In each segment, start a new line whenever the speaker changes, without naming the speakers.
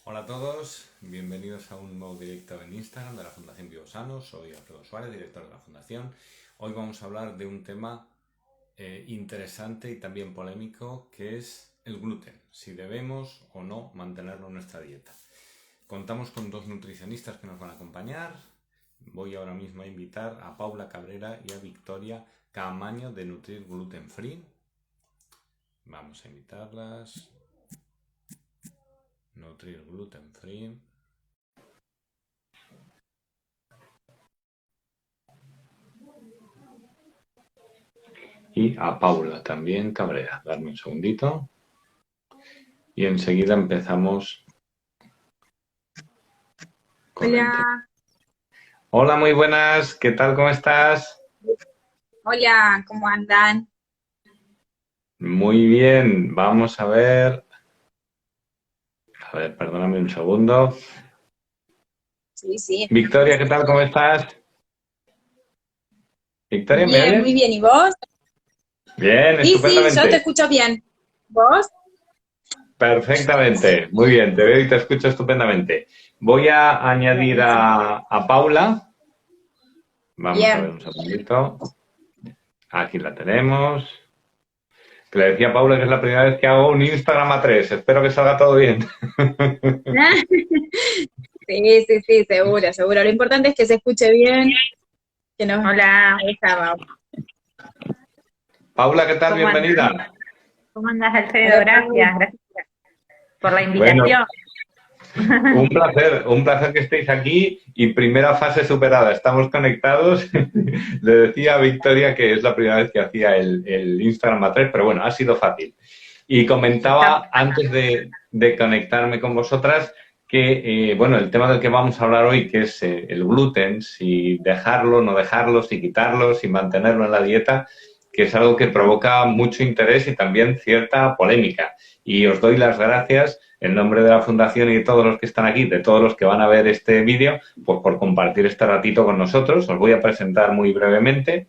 Hola a todos, bienvenidos a un nuevo directo en Instagram de la Fundación Biosano. Soy Alfredo Suárez, director de la Fundación. Hoy vamos a hablar de un tema interesante y también polémico, que es el gluten, si debemos o no mantenerlo en nuestra dieta. Contamos con dos nutricionistas que nos van a acompañar. Voy ahora mismo a invitar a Paula Cabrera y a Victoria Caamaño de Nutrir Gluten Free. Vamos a invitarlas. Nutrir Gluten Free. Y a Paula también Cabrera. Darme un segundito. Y enseguida empezamos con el tema.
Hola,
Hola, muy buenas. ¿Qué tal? ¿Cómo estás?
hola, ¿cómo andan?
Muy bien. Vamos a ver. A ver, perdóname un segundo.
Sí, sí.
Victoria, ¿qué tal? ¿Cómo estás? Victoria, ¿me
Bien, muy
oyes?
bien. ¿Y vos?
Bien,
Sí, sí, yo te
estupendamente.
escucho bien. ¿Vos?
Perfectamente. Muy bien, te veo y te escucho estupendamente. Voy a añadir
Buenísimo.
a Paula. Vamos a ver
Bien.
un segundito. Aquí la tenemos. Que le decía a Paula que es la primera vez que hago un Instagram a tres. Espero que salga todo bien.
Sí, sí, sí, seguro, seguro. Lo importante es que se escuche bien, que nos...
Hola,
Ahí está,
Paula, ¿qué tal?
¿cómo andas?
Bienvenida.
¿Cómo andas, Alfredo?
hola, Pau.
Gracias por la
Bueno,
invitación.
un placer que estéis aquí y primera fase superada. Estamos conectados. Le decía a Victoria que es la primera vez que hacía el Instagram a tres, pero bueno, ha sido fácil. Y
Estamos
comentaba antes de conectarme con vosotras que, bueno, el tema del que vamos a hablar hoy, que es el gluten, si dejarlo, no dejarlo, si quitarlo, si mantenerlo en la dieta, que es algo que provoca mucho interés y también cierta polémica. Y os doy las gracias en nombre de la Fundación y de todos los que están aquí, de todos los que van a ver este vídeo, pues por compartir este ratito con nosotros. Os voy a presentar muy brevemente.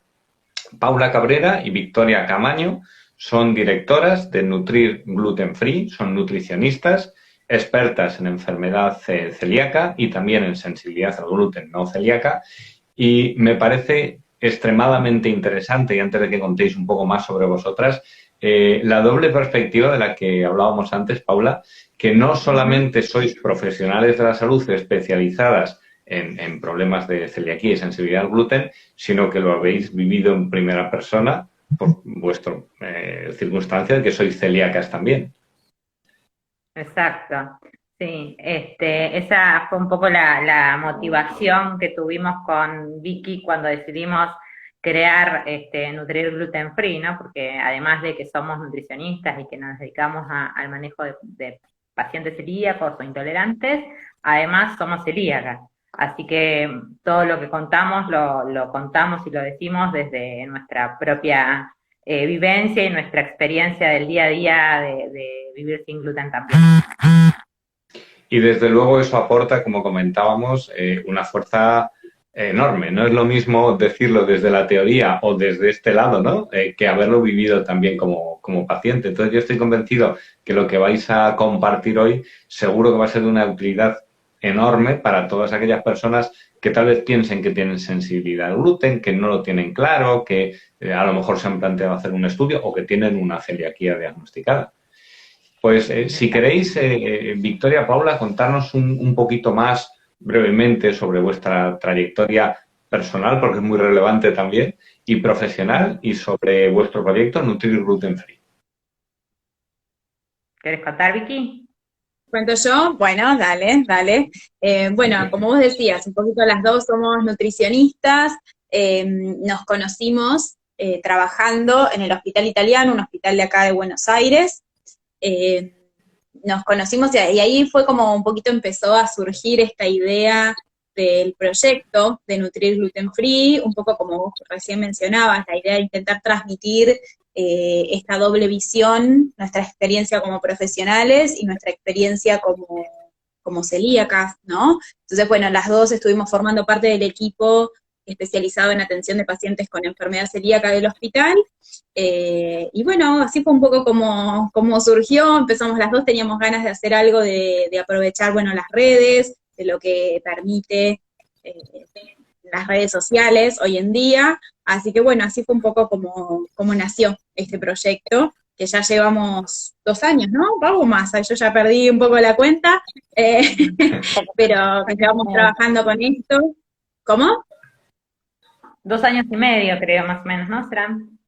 Paula Cabrera y Victoria Camaño son directoras de Nutrir Gluten Free, son nutricionistas, expertas en enfermedad celíaca y también en sensibilidad al gluten no celíaca. Y me parece extremadamente interesante, y antes de que contéis un poco más sobre vosotras, la doble perspectiva de la que hablábamos antes, Paula, que no
Ujú.
solamente sois profesionales de la salud especializadas en problemas de celiaquía y sensibilidad al gluten, sino que lo habéis vivido en primera persona por vuestra circunstancia de que sois celíacas también.
exacto. Sí, esa fue un poco la motivación que tuvimos con Vicky cuando decidimos crear Nutrir Gluten Free, ¿no? Porque además de que somos nutricionistas y que nos dedicamos al manejo de pacientes celíacos o intolerantes, además somos celíacas. Así que todo lo que contamos lo contamos y lo decimos desde nuestra propia vivencia y nuestra experiencia del día a día de vivir sin gluten también.
Y desde luego eso aporta, como comentábamos, una fuerza enorme. No es lo mismo decirlo desde la teoría o desde este lado, ¿no? Que haberlo vivido también como paciente. Entonces yo estoy convencido que lo que vais a compartir hoy seguro que va a ser de una utilidad enorme para todas aquellas personas que tal vez piensen que tienen sensibilidad al gluten, que no lo tienen claro, que a lo mejor se han planteado hacer un estudio o que tienen una celiaquía diagnosticada. Pues si queréis, Victoria, Paula, contarnos un poquito más brevemente sobre vuestra trayectoria personal, porque es muy relevante también, y profesional, y sobre vuestro proyecto Nutrir Gluten Free.
¿Quieres contar, Vicky?
¿Cuento yo? Bueno, dale, dale. Bueno, como vos decías, un poquito las dos somos nutricionistas, nos conocimos trabajando en el Hospital Italiano, un hospital de acá de Buenos Aires. Eh, Nos conocimos y ahí fue como un poquito empezó a surgir esta idea del proyecto de Nutrir Gluten Free, un poco como vos recién mencionabas, la idea de intentar transmitir esta doble visión, nuestra experiencia como profesionales y nuestra experiencia como celíacas, ¿no? Entonces, bueno, las dos estuvimos formando parte del equipo especializado en atención de pacientes con enfermedad celíaca del hospital. Y bueno, así fue un poco como surgió, empezamos las dos, teníamos ganas de hacer algo de aprovechar, bueno, las redes, de lo que permite las redes sociales hoy en día, así que bueno, así fue un poco como nació este proyecto, que ya llevamos 2 años, ¿no? Vamos más, yo ya perdí un poco la cuenta, pero que llevamos trabajando con esto. ¿Cómo?
2 años y medio, creo, más o menos, ¿no? ¿Serán?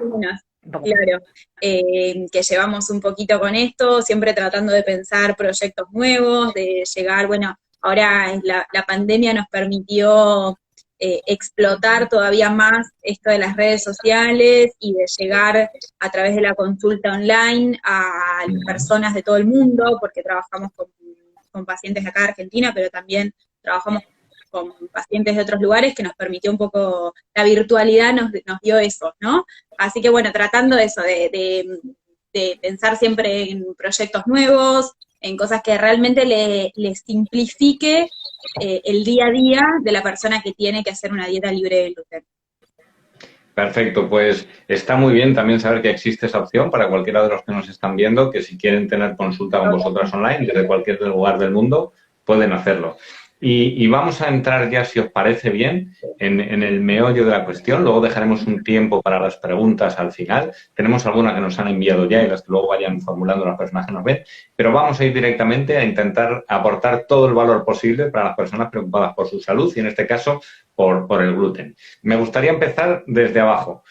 Unas, claro, que llevamos un poquito con esto, siempre tratando de pensar proyectos nuevos, de llegar, bueno, ahora la pandemia nos permitió explotar todavía más esto de las redes sociales y de llegar a través de la consulta online a personas de todo el mundo, porque trabajamos con pacientes de acá de Argentina, pero también trabajamos con pacientes de otros lugares, que nos permitió un poco, la virtualidad nos dio eso, ¿no? Así que bueno, tratando de eso, de pensar siempre en proyectos nuevos, en cosas que realmente le simplifique el día a día de la persona que tiene que hacer una dieta libre de gluten.
Perfecto, pues está muy bien también saber que existe esa opción para cualquiera de los que nos están viendo, que si quieren tener consulta con vosotras online desde cualquier lugar del mundo, pueden hacerlo. Y vamos a entrar ya, si os parece bien, en el meollo de la cuestión. Luego dejaremos un tiempo para las preguntas al final. Tenemos algunas que nos han enviado ya y las que luego vayan formulando las personas que nos ven. Pero vamos a ir directamente a intentar aportar todo el valor posible para las personas preocupadas por su salud y, en este caso, por el gluten. Me gustaría empezar desde abajo.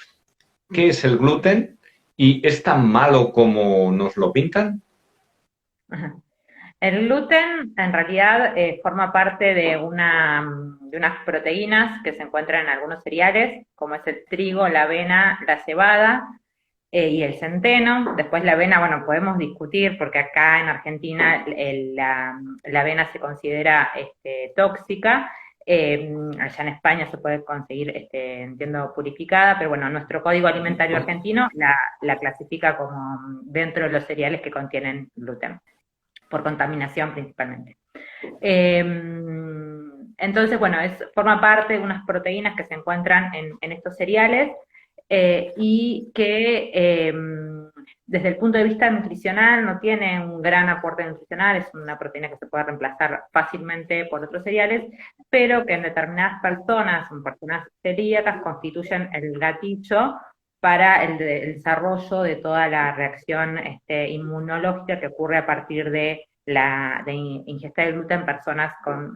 ¿Qué es el gluten? ¿Y es tan malo como nos lo pintan?
Ajá. El gluten en realidad forma parte de unas proteínas que se encuentran en algunos cereales, como es el trigo, la avena, la cebada y el centeno. Después la avena, bueno, podemos discutir porque acá en Argentina la avena se considera tóxica. Allá en España se puede conseguir, entiendo, purificada, pero bueno, nuestro Código Alimentario Argentino la clasifica como dentro de los cereales que contienen gluten, por contaminación principalmente. Entonces, bueno, forma parte de unas proteínas que se encuentran en estos cereales y que desde el punto de vista nutricional no tiene un gran aporte nutricional, es una proteína que se puede reemplazar fácilmente por otros cereales, pero que en determinadas personas, en personas celíacas, constituyen el gatillo para el desarrollo de toda la reacción inmunológica que ocurre a partir de ingesta de gluten en personas con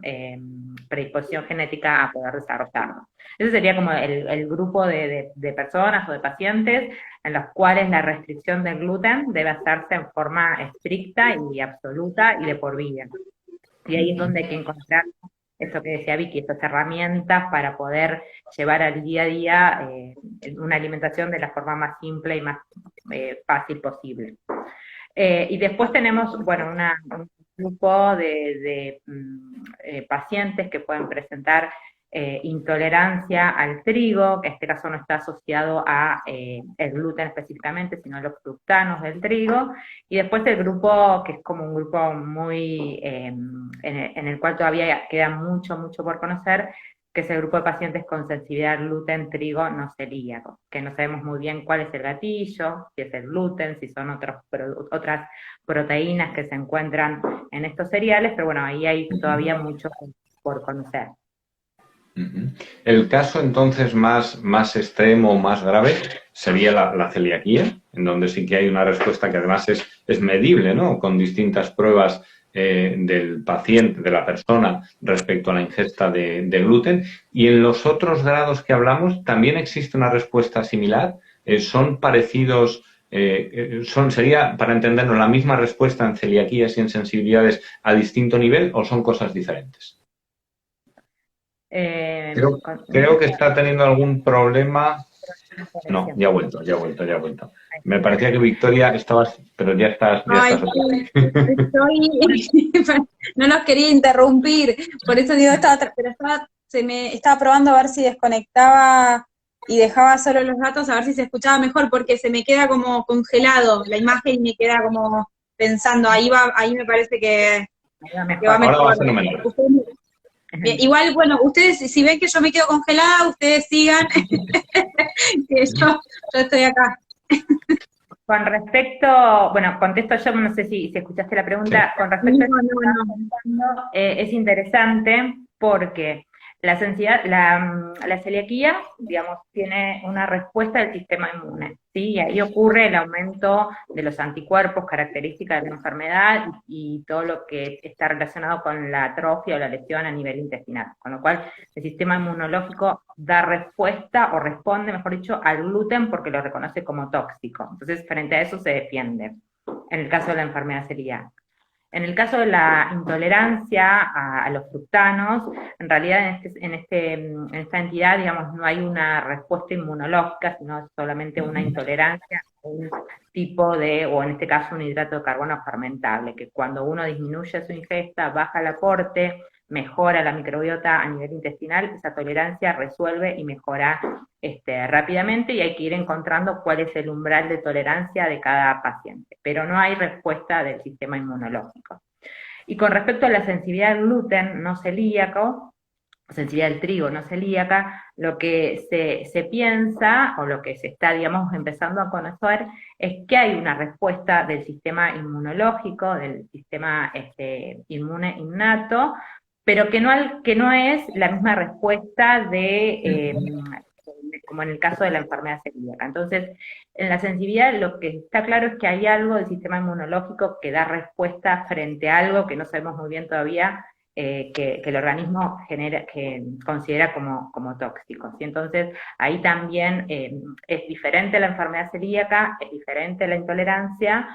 predisposición genética a poder desarrollarlo. Ese sería como el grupo de personas o de pacientes en los cuales la restricción del gluten debe hacerse en forma estricta y absoluta y de por vida. Y ahí es donde hay que encontrar eso que decía Vicky, estas herramientas para poder llevar al día a día una alimentación de la forma más simple y más fácil posible. Y después tenemos, bueno, un grupo de pacientes que pueden presentar intolerancia al trigo, que en este caso no está asociado a el gluten específicamente, sino los fructanos del trigo, y después el grupo que es como un grupo muy, en el cual todavía queda mucho por conocer, que es el grupo de pacientes con sensibilidad al gluten, trigo, no celíaco, que no sabemos muy bien cuál es el gatillo, si es el gluten, si son otras proteínas que se encuentran en estos cereales, pero bueno, ahí hay todavía mucho por conocer.
El caso entonces más extremo, más grave, sería la celiaquía, en donde sí que hay una respuesta que además es medible, ¿no? Con distintas pruebas del paciente, de la persona, respecto a la ingesta de gluten. Y en los otros grados que hablamos, ¿también existe una respuesta similar? ¿Son parecidos? ¿Sería, para entendernos, la misma respuesta en celiaquías y en sensibilidades a distinto nivel o son cosas diferentes? Creo que está teniendo algún problema. No, ya ha vuelto. Me parecía que Victoria estabas, pero ya estás.
No nos quería interrumpir, por eso digo, estaba probando a ver si desconectaba y dejaba solo los datos, a ver si se escuchaba mejor, porque se me queda como congelado la imagen y me queda como pensando, ahí me parece que va mejor.
Ahora va fenomenal.
Bien, igual, bueno, ustedes, si ven que yo me quedo congelada, ustedes sigan, que yo estoy acá.
Con respecto, bueno, contesto yo, no sé si escuchaste la pregunta, con respecto a eso que estabas contando, es interesante porque la sensibilidad, la celiaquía, digamos, tiene una respuesta del sistema inmune, ¿sí? Y ahí ocurre el aumento de los anticuerpos, características de la enfermedad y todo lo que está relacionado con la atrofia o la lesión a nivel intestinal, con lo cual el sistema inmunológico da respuesta o responde, mejor dicho, al gluten porque lo reconoce como tóxico. Entonces, frente a eso se defiende, en el caso de la enfermedad celíaca. En el caso de la intolerancia a los fructanos, en realidad en esta entidad, digamos, no hay una respuesta inmunológica, sino solamente una intolerancia a un tipo de, o en este caso un hidrato de carbono fermentable, que cuando uno disminuye su ingesta, baja el aporte, mejora la microbiota a nivel intestinal, esa tolerancia resuelve y mejora rápidamente, y hay que ir encontrando cuál es el umbral de tolerancia de cada paciente, pero no hay respuesta del sistema inmunológico. Y con respecto a la sensibilidad al gluten no celíaco, sensibilidad al trigo no celíaca, lo que se piensa, o lo que se está, digamos, empezando a conocer, es que hay una respuesta del sistema inmunológico, del sistema inmune innato, pero que no es la misma respuesta como en el caso de la enfermedad celíaca. Entonces, en la sensibilidad lo que está claro es que hay algo del sistema inmunológico que da respuesta frente a algo que no sabemos muy bien todavía, que el organismo que considera como tóxicos. Y entonces, ahí también es diferente la enfermedad celíaca, es diferente la intolerancia,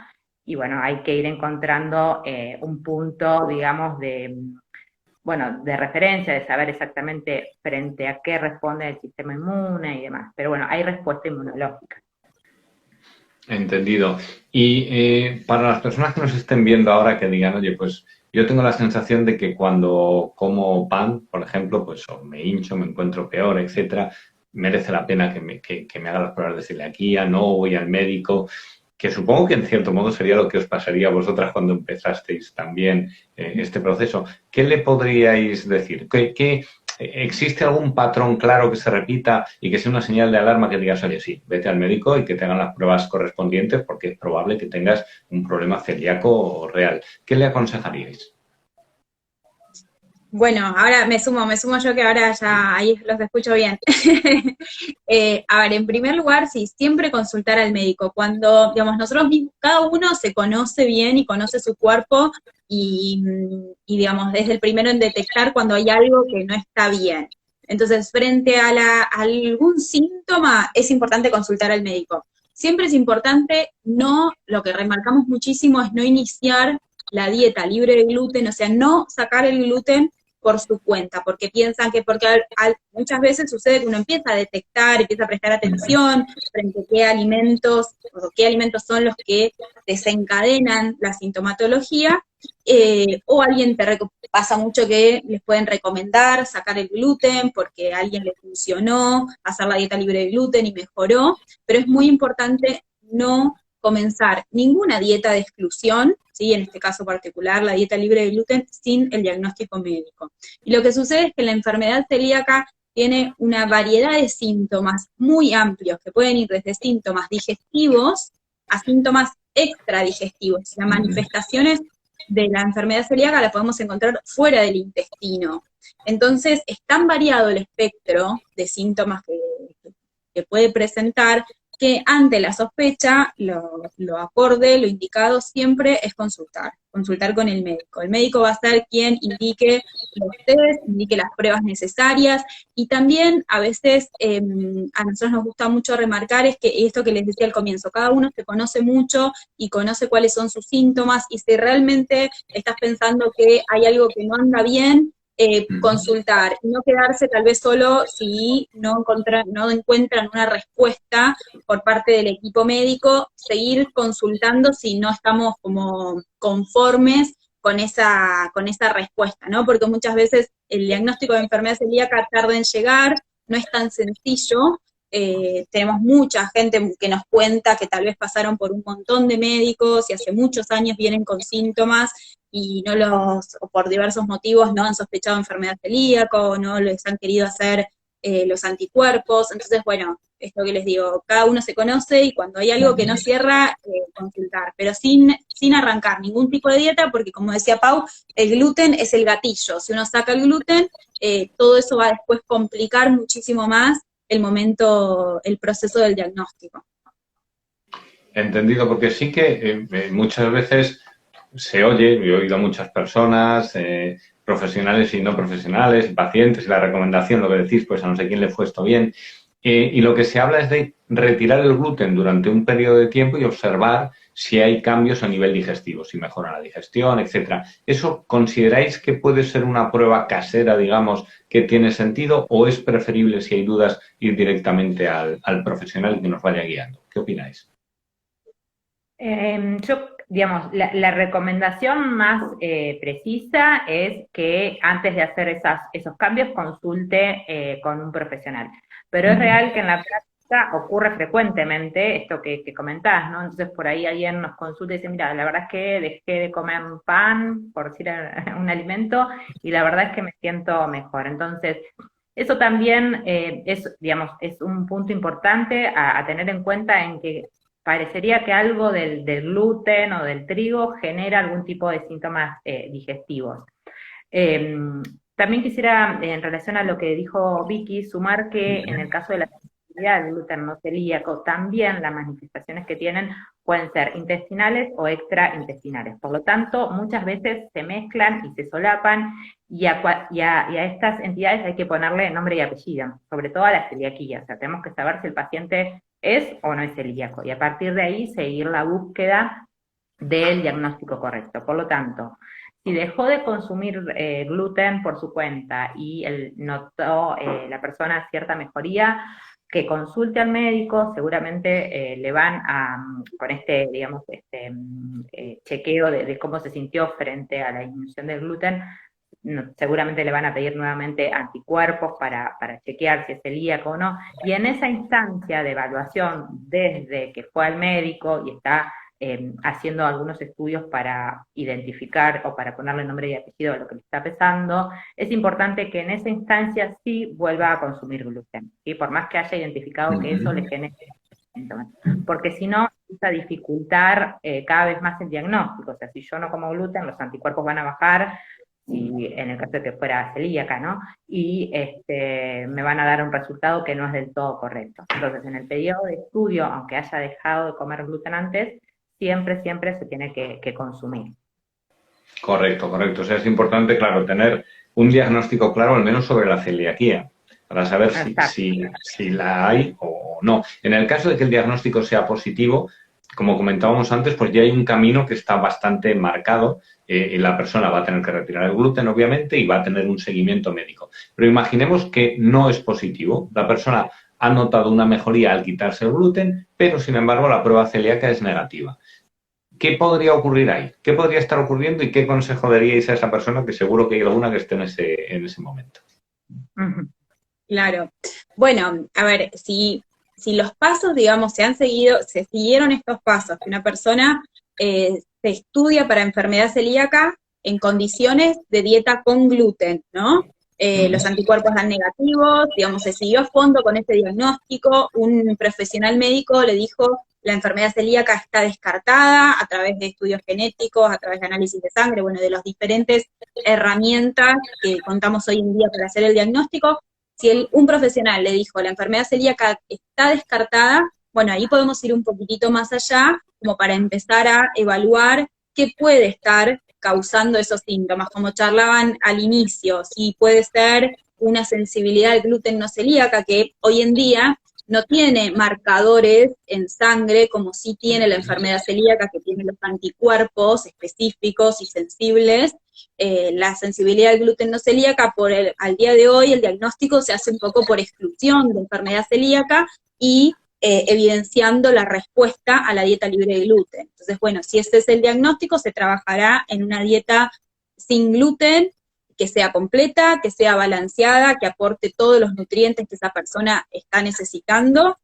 y bueno, hay que ir encontrando un punto, digamos, de referencia, de saber exactamente frente a qué responde el sistema inmune y demás. Pero bueno, hay respuesta inmunológica.
Entendido. Y para las personas que nos estén viendo ahora que digan, oye, pues yo tengo la sensación de que cuando como pan, por ejemplo, pues o me hincho, me encuentro peor, etcétera, merece la pena que me haga las pruebas de celiaquía, no voy al médico, que supongo que en cierto modo sería lo que os pasaría a vosotras cuando empezasteis también este proceso. ¿Qué le podríais decir? ¿Existe algún patrón claro que se repita y que sea una señal de alarma que digas, oye, sí, vete al médico y que te hagan las pruebas correspondientes porque es probable que tengas un problema celíaco real? ¿Qué le aconsejaríais?
Bueno, ahora me sumo yo que ahora ya ahí los escucho bien. A ver, en primer lugar, sí, siempre consultar al médico. Cuando, digamos, nosotros mismos, cada uno se conoce bien y conoce su cuerpo y, digamos, es el primero en detectar cuando hay algo que no está bien. Entonces, frente a algún síntoma, es importante consultar al médico. Siempre es importante lo que remarcamos muchísimo es no iniciar la dieta libre de gluten, o sea, no sacar el gluten por su cuenta, porque piensan que muchas veces sucede que uno empieza a detectar, empieza a prestar atención frente a qué alimentos son los que desencadenan la sintomatología, o alguien pasa mucho que les pueden recomendar sacar el gluten porque a alguien le funcionó hacer la dieta libre de gluten y mejoró, pero es muy importante no comenzar ninguna dieta de exclusión, ¿sí? En este caso particular, la dieta libre de gluten, sin el diagnóstico médico. Y lo que sucede es que la enfermedad celíaca tiene una variedad de síntomas muy amplios, que pueden ir desde síntomas digestivos a síntomas extradigestivos. Las manifestaciones de la enfermedad celíaca las podemos encontrar fuera del intestino. Entonces, es tan variado el espectro de síntomas que puede presentar, que ante la sospecha, lo acorde, lo indicado siempre es consultar con el médico. El médico va a ser quien indique los test, indique las pruebas necesarias, y también a veces a nosotros nos gusta mucho remarcar esto que les decía al comienzo, cada uno se conoce mucho y conoce cuáles son sus síntomas, y si realmente estás pensando que hay algo que no anda bien, consultar, y no quedarse tal vez solo si no encuentran una respuesta por parte del equipo médico, seguir consultando si no estamos como conformes con esa respuesta, ¿no? Porque muchas veces el diagnóstico de enfermedad celíaca tarda en llegar, no es tan sencillo, tenemos mucha gente que nos cuenta que tal vez pasaron por un montón de médicos y hace muchos años vienen con síntomas y o por diversos motivos no han sospechado enfermedad celíaca o no les han querido hacer los anticuerpos. Entonces, bueno, esto que les digo, cada uno se conoce y cuando hay algo que no cierra, consultar, pero sin arrancar ningún tipo de dieta, porque como decía Pau, el gluten es el gatillo. Si uno saca el gluten, todo eso va a después complicar muchísimo más el proceso del diagnóstico.
Entendido, porque sí que muchas veces se oye, yo he oído a muchas personas, profesionales y no profesionales, pacientes, y la recomendación, lo que decís, pues a no sé quién le fue esto bien, y lo que se habla es de retirar el gluten durante un periodo de tiempo y observar si hay cambios a nivel digestivo, si mejora la digestión, etcétera. ¿Eso consideráis que puede ser una prueba casera, digamos, que tiene sentido, o es preferible, si hay dudas, ir directamente al profesional que nos vaya guiando? ¿Qué opináis?
Digamos, la recomendación más precisa es que antes de hacer esos cambios consulte con un profesional. Pero es real que en la práctica ocurre frecuentemente esto que comentás, ¿no? Entonces por ahí alguien nos consulta y dice, mira, la verdad es que dejé de comer pan, por decir un alimento, y la verdad es que me siento mejor. Entonces, eso también digamos, es un punto importante a tener en cuenta, en que parecería que algo del gluten o del trigo genera algún tipo de síntomas digestivos. También quisiera, en relación a lo que dijo Vicky, sumar que en el caso de la sensibilidad del gluten no celíaco, también las manifestaciones que tienen pueden ser intestinales o extraintestinales. Por lo tanto, muchas veces se mezclan y se solapan, y a estas entidades hay que ponerle nombre y apellido, sobre todo a la celiaquía. O sea, tenemos que saber si el paciente es o no es celíaco, y a partir de ahí seguir la búsqueda del diagnóstico correcto. Por lo tanto, si dejó de consumir gluten por su cuenta y notó la persona cierta mejoría, que consulte al médico. Seguramente le van con digamos, chequeo de cómo se sintió frente a la disminución del gluten, seguramente le van a pedir nuevamente anticuerpos para chequear si es celíaco o no, y en esa instancia de evaluación, desde que fue al médico y está haciendo algunos estudios para identificar o para ponerle nombre y apellido a lo que le está pesando, es importante que en esa instancia sí vuelva a consumir gluten, ¿sí? Por más que haya identificado que eso le genere síntomas, porque si no, empieza a dificultar cada vez más el diagnóstico. O sea, si yo no como gluten, los anticuerpos van a bajar, y en el caso de que fuera celíaca, ¿no? Y me van a dar un resultado que no es del todo correcto. Entonces, en el periodo de estudio, aunque haya dejado de comer gluten antes, siempre se tiene que consumir.
Correcto. O sea, es importante, claro, tener un diagnóstico claro, al menos sobre la celiaquía, para saber si la hay o no. En el caso de que el diagnóstico sea positivo, como comentábamos antes, pues ya hay un camino que está bastante marcado. La persona va a tener que retirar el gluten, obviamente, y va a tener un seguimiento médico. Pero imaginemos que no es positivo. La persona ha notado una mejoría al quitarse el gluten, pero, sin embargo, la prueba celíaca es negativa. ¿Qué podría ocurrir ahí? ¿Qué podría estar ocurriendo y qué consejo daríais a esa persona, que seguro que hay alguna que esté en ese momento?
Claro. Bueno, a ver, si los pasos, digamos, se siguieron estos pasos, que una persona se estudia para enfermedad celíaca en condiciones de dieta con gluten, ¿no? Los anticuerpos dan negativos, digamos, se siguió a fondo con este diagnóstico, un profesional médico le dijo, la enfermedad celíaca está descartada a través de estudios genéticos, a través de análisis de sangre, bueno, de las diferentes herramientas que contamos hoy en día para hacer el diagnóstico. Si un profesional le dijo, la enfermedad celíaca está descartada, bueno, ahí podemos ir un poquitito más allá, como para empezar a evaluar qué puede estar causando esos síntomas, como charlaban al inicio, si puede ser una sensibilidad al gluten no celíaca, que hoy en día no tiene marcadores en sangre como sí tiene la enfermedad celíaca, que tiene los anticuerpos específicos y sensibles. La sensibilidad al gluten no celíaca, al día de hoy el diagnóstico se hace un poco por exclusión de enfermedad celíaca y evidenciando la respuesta a la dieta libre de gluten. Entonces, bueno, si ese es el diagnóstico, se trabajará en una dieta sin gluten, que sea completa, que sea balanceada, que aporte todos los nutrientes que esa persona está necesitando,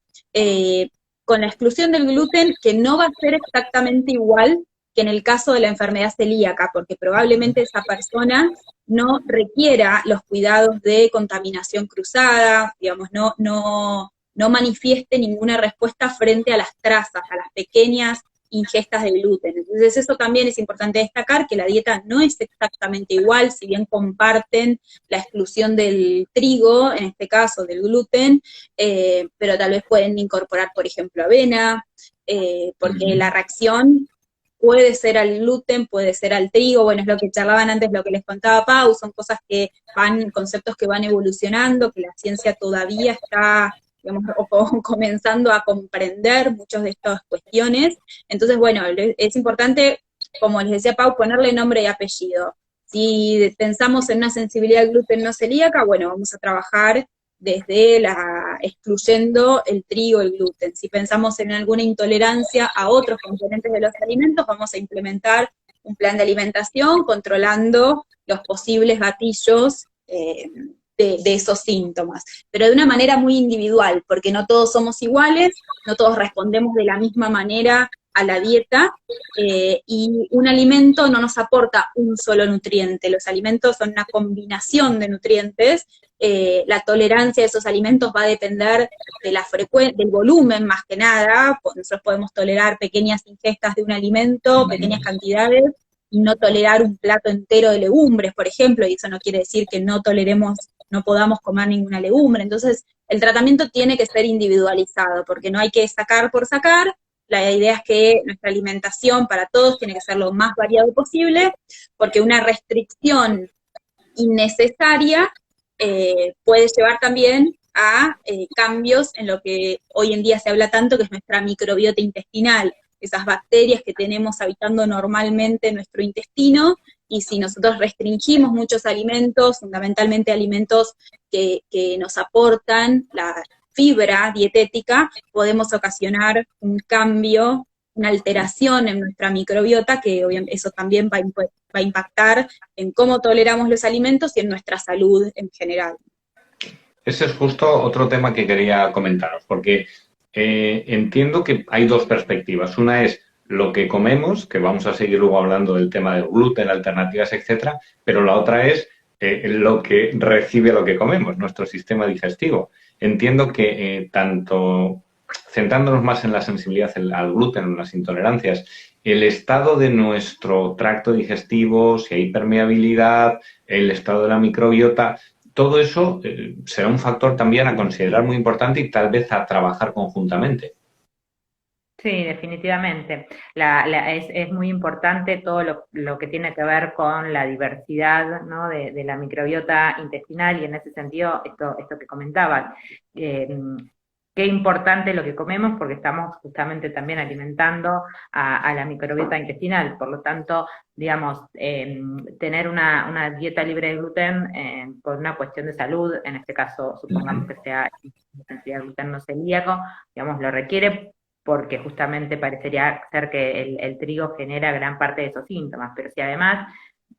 con la exclusión del gluten, que no va a ser exactamente igual que en el caso de la enfermedad celíaca, porque probablemente esa persona no requiera los cuidados de contaminación cruzada, digamos, no manifieste ninguna respuesta frente a las trazas, a las pequeñas ingestas de gluten. Entonces eso también es importante destacar, que la dieta no es exactamente igual, si bien comparten la exclusión del trigo, en este caso del gluten, pero tal vez pueden incorporar, por ejemplo, avena, porque la reacción puede ser al gluten, puede ser al trigo, bueno, es lo que charlaban antes, lo que les contaba Pau, son cosas que conceptos que van evolucionando, que la ciencia todavía está, digamos, comenzando a comprender muchas de estas cuestiones. Entonces, bueno, es importante, como les decía Pau, ponerle nombre y apellido. Si pensamos en una sensibilidad al gluten no celíaca, bueno, vamos a trabajar desde excluyendo el trigo, el gluten. Si pensamos en alguna intolerancia a otros componentes de los alimentos, vamos a implementar un plan de alimentación controlando los posibles gatillos de esos síntomas, pero de una manera muy individual, porque no todos somos iguales, no todos respondemos de la misma manera a la dieta, y un alimento no nos aporta un solo nutriente, los alimentos son una combinación de nutrientes. La tolerancia de esos alimentos va a depender de la del volumen más que nada. Nosotros podemos tolerar pequeñas ingestas de un alimento, pequeñas cantidades, y no tolerar un plato entero de legumbres, por ejemplo, y eso no quiere decir que no podamos comer ninguna legumbre. Entonces, el tratamiento tiene que ser individualizado, porque no hay que sacar por sacar. La idea es que nuestra alimentación para todos tiene que ser lo más variado posible, porque una restricción innecesaria puede llevar también a cambios en lo que hoy en día se habla tanto, que es nuestra microbiota intestinal, esas bacterias que tenemos habitando normalmente en nuestro intestino, y si nosotros restringimos muchos alimentos, fundamentalmente alimentos que nos aportan la fibra dietética, podemos ocasionar un cambio, una alteración en nuestra microbiota, que obviamente eso también va a impactar en cómo toleramos los alimentos y en nuestra salud en general.
Ese es justo otro tema que quería comentaros, porque entiendo que hay dos perspectivas. Una es lo que comemos, que vamos a seguir luego hablando del tema del gluten, alternativas, etcétera, pero la otra es lo que recibe lo que comemos, nuestro sistema digestivo. Entiendo que tanto centrándonos más en la sensibilidad al gluten, en las intolerancias, el estado de nuestro tracto digestivo, si hay permeabilidad, el estado de la microbiota, todo eso será un factor también a considerar muy importante y tal vez a trabajar conjuntamente.
Sí, definitivamente. Es muy importante todo lo que tiene que ver con la diversidad, ¿no?, de la microbiota intestinal, y en ese sentido, esto que comentabas, qué importante lo que comemos, porque estamos justamente también alimentando a la microbiota intestinal. Por lo tanto, digamos, tener una dieta libre de gluten por una cuestión de salud, en este caso, supongamos que sea sensibilidad al gluten no celíaco, digamos, lo requiere, porque justamente parecería ser que el trigo genera gran parte de esos síntomas, pero si además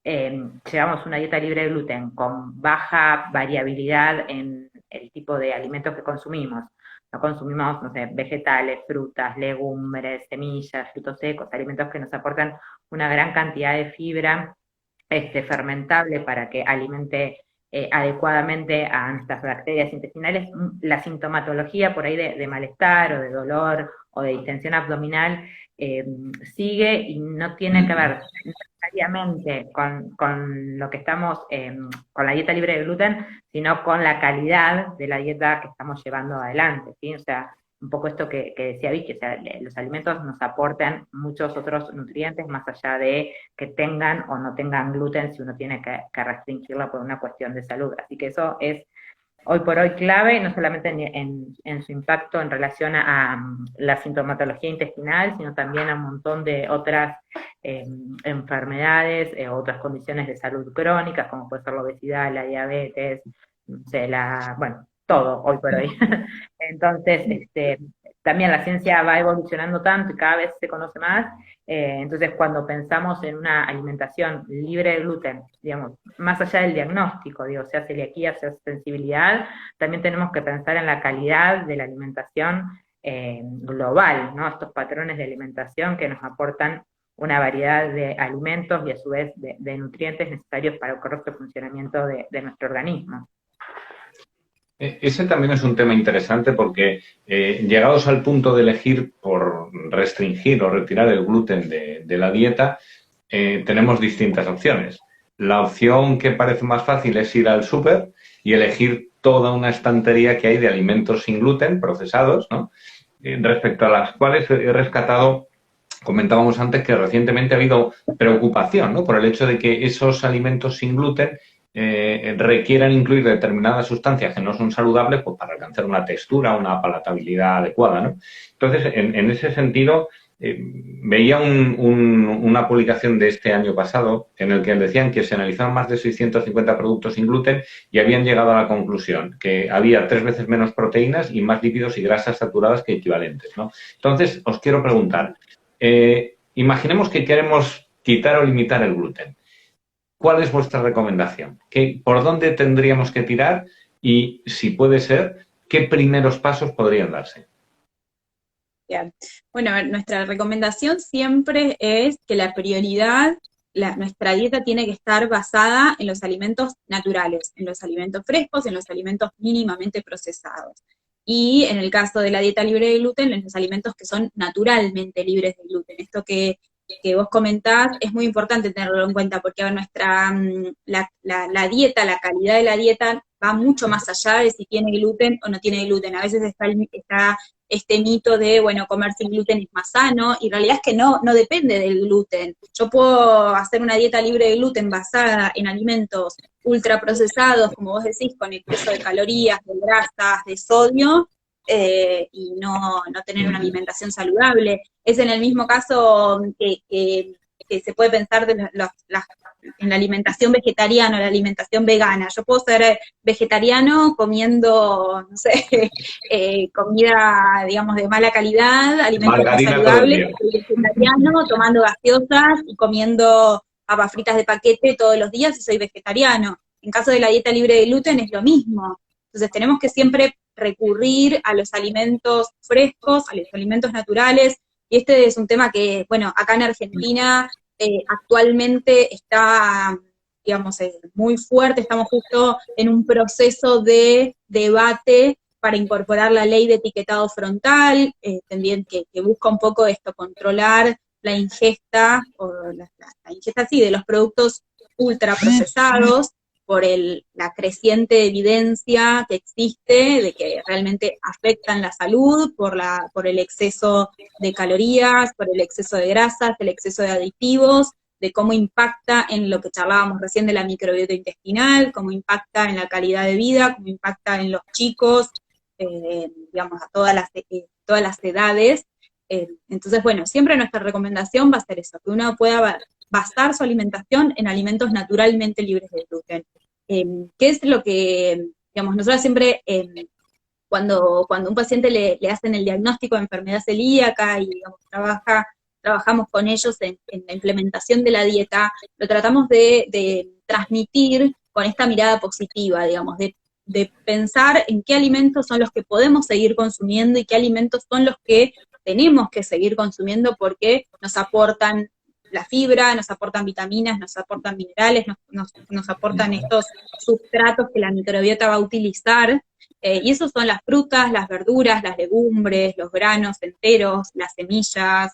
llevamos una dieta libre de gluten con baja variabilidad en el tipo de alimentos que consumimos, no consumimos, no sé, vegetales, frutas, legumbres, semillas, frutos secos, alimentos que nos aportan una gran cantidad de fibra fermentable para que alimente adecuadamente a nuestras bacterias intestinales. La sintomatología por ahí de malestar o de dolor o de distensión abdominal sigue, y no tiene que ver necesariamente con lo que estamos, con la dieta libre de gluten, sino con la calidad de la dieta que estamos llevando adelante, ¿sí? O sea, un poco esto que decía Vicky, o sea, los alimentos nos aportan muchos otros nutrientes más allá de que tengan o no tengan gluten, si uno tiene que restringirlo por una cuestión de salud. Así que eso es hoy por hoy clave, no solamente en su impacto en relación a la sintomatología intestinal, sino también a un montón de otras enfermedades, otras condiciones de salud crónicas, como puede ser la obesidad, la diabetes, no sé, bueno, todo hoy por hoy. Entonces, también la ciencia va evolucionando tanto y cada vez se conoce más, entonces cuando pensamos en una alimentación libre de gluten, digamos, más allá del diagnóstico, digo, sea celiaquía, sea sensibilidad, también tenemos que pensar en la calidad de la alimentación global, ¿no? Estos patrones de alimentación que nos aportan una variedad de alimentos y a su vez de nutrientes necesarios para el correcto funcionamiento de nuestro organismo.
Ese también es un tema interesante porque llegados al punto de elegir por restringir o retirar el gluten de la dieta, tenemos distintas opciones. La opción que parece más fácil es ir al súper y elegir toda una estantería que hay de alimentos sin gluten procesados, ¿no? Respecto a las cuales he rescatado, comentábamos antes que recientemente ha habido preocupación, ¿no? Por el hecho de que esos alimentos sin gluten requieran incluir determinadas sustancias que no son saludables pues, para alcanzar una textura, una palatabilidad adecuada, ¿no? Entonces, en ese sentido, veía una publicación de este año pasado en el que decían que se analizaban más de 650 productos sin gluten y habían llegado a la conclusión que había 3 veces menos proteínas y más lípidos y grasas saturadas que equivalentes, ¿no? Entonces, os quiero preguntar, imaginemos que queremos quitar o limitar el gluten. ¿Cuál es vuestra recomendación? ¿Por dónde tendríamos que tirar? Y, si puede ser, ¿qué primeros pasos podrían darse?
Bien. Bueno, a ver, nuestra recomendación siempre es que la prioridad, nuestra dieta tiene que estar basada en los alimentos naturales, en los alimentos frescos, en los alimentos mínimamente procesados. Y en el caso de la dieta libre de gluten, en los alimentos que son naturalmente libres de gluten. Esto que vos comentás es muy importante tenerlo en cuenta, porque a ver, la dieta, la calidad de la dieta va mucho más allá de si tiene gluten o no tiene gluten. A veces está este mito de, bueno, comer sin gluten es más sano, y en realidad es que no depende del gluten. Yo puedo hacer una dieta libre de gluten basada en alimentos ultraprocesados, como vos decís, con exceso de calorías, de grasas, de sodio, y no tener una alimentación saludable. Es en el mismo caso que se puede pensar en la alimentación vegetariana o la alimentación vegana. Yo puedo ser vegetariano comiendo, no sé, comida, digamos, de mala calidad, alimentos no saludables, soy vegetariano, tomando gaseosas y comiendo papas fritas de paquete todos los días y soy vegetariano. En caso de la dieta libre de gluten es lo mismo. Entonces tenemos que siempre recurrir a los alimentos frescos, a los alimentos naturales, y este es un tema que, bueno, acá en Argentina actualmente está, digamos, muy fuerte, estamos justo en un proceso de debate para incorporar la ley de etiquetado frontal, también que busca un poco esto, controlar la ingesta, o la ingesta, sí, de los productos ultraprocesados, por la creciente evidencia que existe de que realmente afectan la salud, por el exceso de calorías, por el exceso de grasas, el exceso de aditivos, de cómo impacta en lo que charlábamos recién de la microbiota intestinal, cómo impacta en la calidad de vida, cómo impacta en los chicos, digamos, a todas las edades. Entonces, bueno, siempre nuestra recomendación va a ser eso, que uno pueda basar su alimentación en alimentos naturalmente libres de gluten. ¿Qué es lo que, digamos, nosotros siempre, cuando un paciente le hacen el diagnóstico de enfermedad celíaca y, digamos, trabajamos con ellos en la implementación de la dieta, lo tratamos de transmitir con esta mirada positiva, digamos, de pensar en qué alimentos son los que podemos seguir consumiendo y qué alimentos son los que tenemos que seguir consumiendo porque nos aportan la fibra, nos aportan vitaminas, nos aportan minerales, nos aportan estos sustratos que la microbiota va a utilizar, y esos son las frutas, las verduras, las legumbres, los granos enteros, las semillas,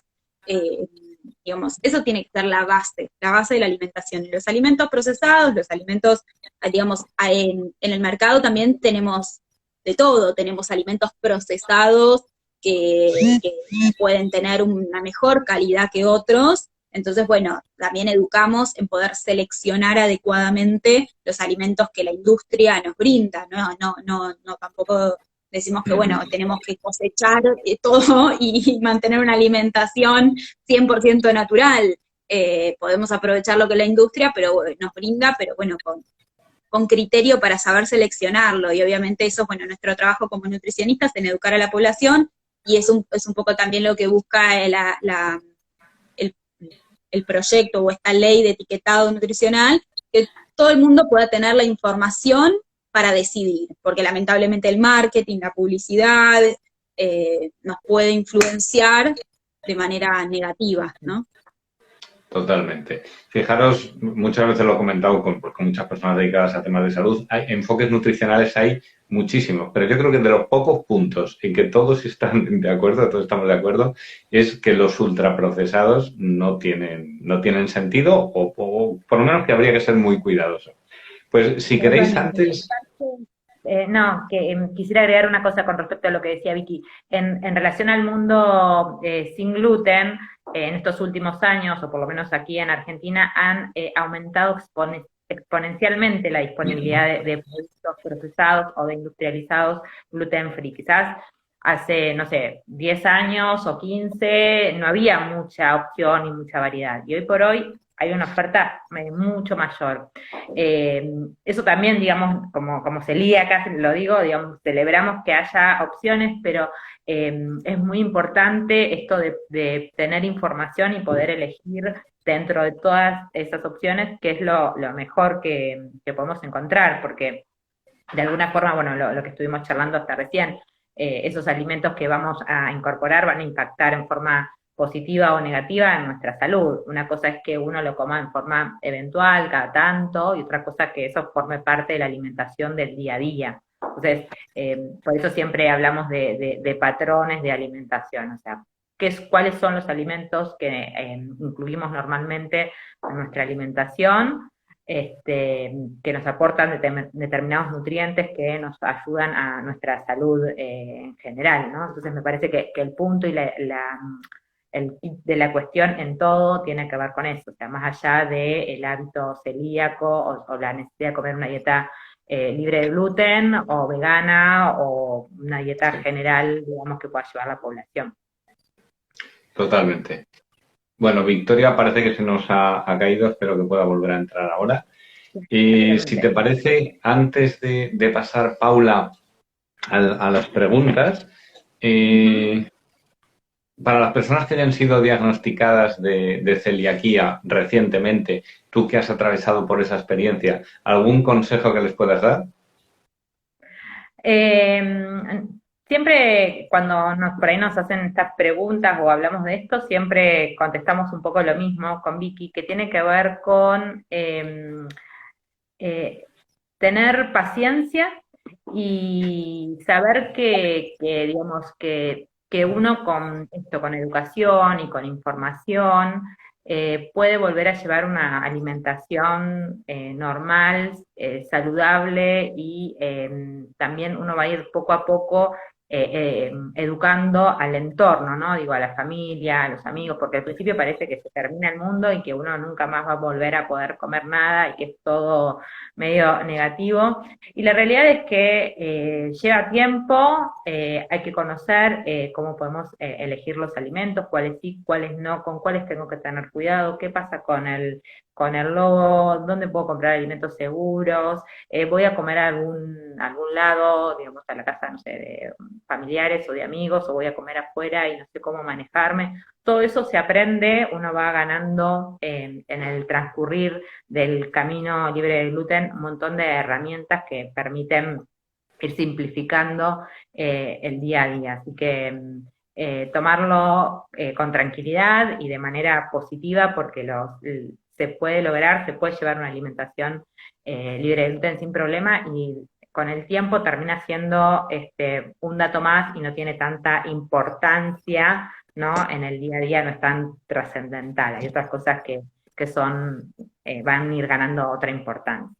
digamos, eso tiene que ser la base de la alimentación. Y los alimentos procesados, los alimentos, digamos, en el mercado también tenemos de todo, tenemos alimentos procesados que pueden tener una mejor calidad que otros. Entonces, bueno, también educamos en poder seleccionar adecuadamente los alimentos que la industria nos brinda, no tampoco decimos que, bueno, tenemos que cosechar todo y mantener una alimentación 100% natural. Podemos aprovechar lo que la industria nos brinda, pero bueno, con criterio para saber seleccionarlo, y obviamente eso, bueno, nuestro trabajo como nutricionistas en educar a la población y es un poco también lo que busca el, el proyecto o esta ley de etiquetado nutricional, que todo el mundo pueda tener la información para decidir, porque lamentablemente el marketing, la publicidad, nos puede influenciar de manera negativa, ¿no?
Totalmente. Fijaros, muchas veces lo he comentado con muchas personas dedicadas a temas de salud, hay enfoques nutricionales hay muchísimos, pero yo creo que de los pocos puntos en que todos están de acuerdo, todos estamos de acuerdo, es que los ultraprocesados no tienen sentido o por lo menos que habría que ser muy cuidadosos. Pues si queréis antes...
No, que quisiera agregar una cosa con respecto a lo que decía Vicky. En relación al mundo sin gluten, en estos últimos años, o por lo menos aquí en Argentina, han aumentado exponencialmente la disponibilidad de productos procesados o de industrializados gluten free. Quizás hace, no sé, 10 años o 15 no había mucha opción y mucha variedad. Y hoy por hoy hay una oferta mucho mayor. Eso también, digamos, como celíacas, lo digo, digamos, celebramos que haya opciones, pero es muy importante esto de tener información y poder elegir dentro de todas esas opciones qué es lo mejor que podemos encontrar, porque de alguna forma, bueno, lo que estuvimos charlando hasta recién, esos alimentos que vamos a incorporar van a impactar en forma positiva o negativa en nuestra salud. Una cosa es que uno lo coma en forma eventual, cada tanto, y otra cosa que eso forme parte de la alimentación del día a día. Entonces, por eso siempre hablamos de patrones de alimentación, o sea, cuáles son los alimentos que incluimos normalmente en nuestra alimentación, que nos aportan determinados nutrientes que nos ayudan a nuestra salud en general, ¿no? Entonces me parece que el punto y el kit de la cuestión en todo tiene que ver con eso, o sea, más allá del hábito celíaco o la necesidad de comer una dieta libre de gluten o vegana o una dieta general, digamos, que pueda ayudar a la población.
Totalmente. Bueno, Victoria parece que se nos ha caído, espero que pueda volver a entrar ahora. Si te parece, antes de pasar, Paula, a las preguntas, para las personas que hayan sido diagnosticadas de celiaquía recientemente, tú que has atravesado por esa experiencia, ¿algún consejo que les puedas dar?
Siempre cuando por ahí nos hacen estas preguntas o hablamos de esto, siempre contestamos un poco lo mismo con Vicky, que tiene que ver con tener paciencia y saber digamos, que uno con educación y con información, puede volver a llevar una alimentación normal, saludable, y también uno va a ir poco a poco educando al entorno, ¿no? Digo, a la familia, a los amigos, porque al principio parece que se termina el mundo y que uno nunca más va a volver a poder comer nada y que es todo medio negativo. Y la realidad es que lleva tiempo, hay que conocer cómo podemos elegir los alimentos, cuáles sí, cuáles no, con cuáles tengo que tener cuidado, qué pasa con el logo, dónde puedo comprar alimentos seguros, voy a comer a algún lado, digamos, a la casa, no sé, de familiares o de amigos, o voy a comer afuera y no sé cómo manejarme. Todo eso se aprende, uno va ganando en el transcurrir del camino libre de gluten un montón de herramientas que permiten ir simplificando el día a día. Así que tomarlo con tranquilidad y de manera positiva, porque se puede lograr, se puede llevar una alimentación libre de gluten sin problema, y con el tiempo termina siendo un dato más y no tiene tanta importancia, ¿no? En el día a día no es tan trascendental. Hay otras cosas que van a ir ganando otra importancia.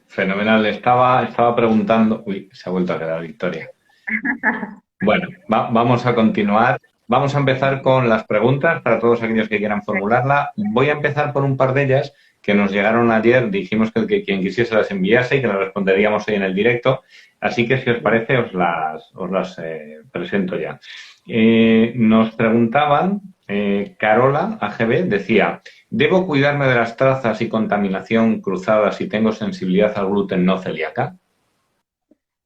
Fenomenal. Estaba preguntando... Uy, se ha vuelto a quedar Victoria. Bueno, vamos a continuar. Vamos a empezar con las preguntas para todos aquellos que quieran formularla. Voy a empezar por un par de ellas que nos llegaron ayer. Dijimos que quien quisiese las enviase y que las responderíamos hoy en el directo. Así que, si os parece, os las presento ya. Nos preguntaban, Carola AGB decía: ¿debo cuidarme de las trazas y contaminación cruzada si tengo sensibilidad al gluten no celíaca?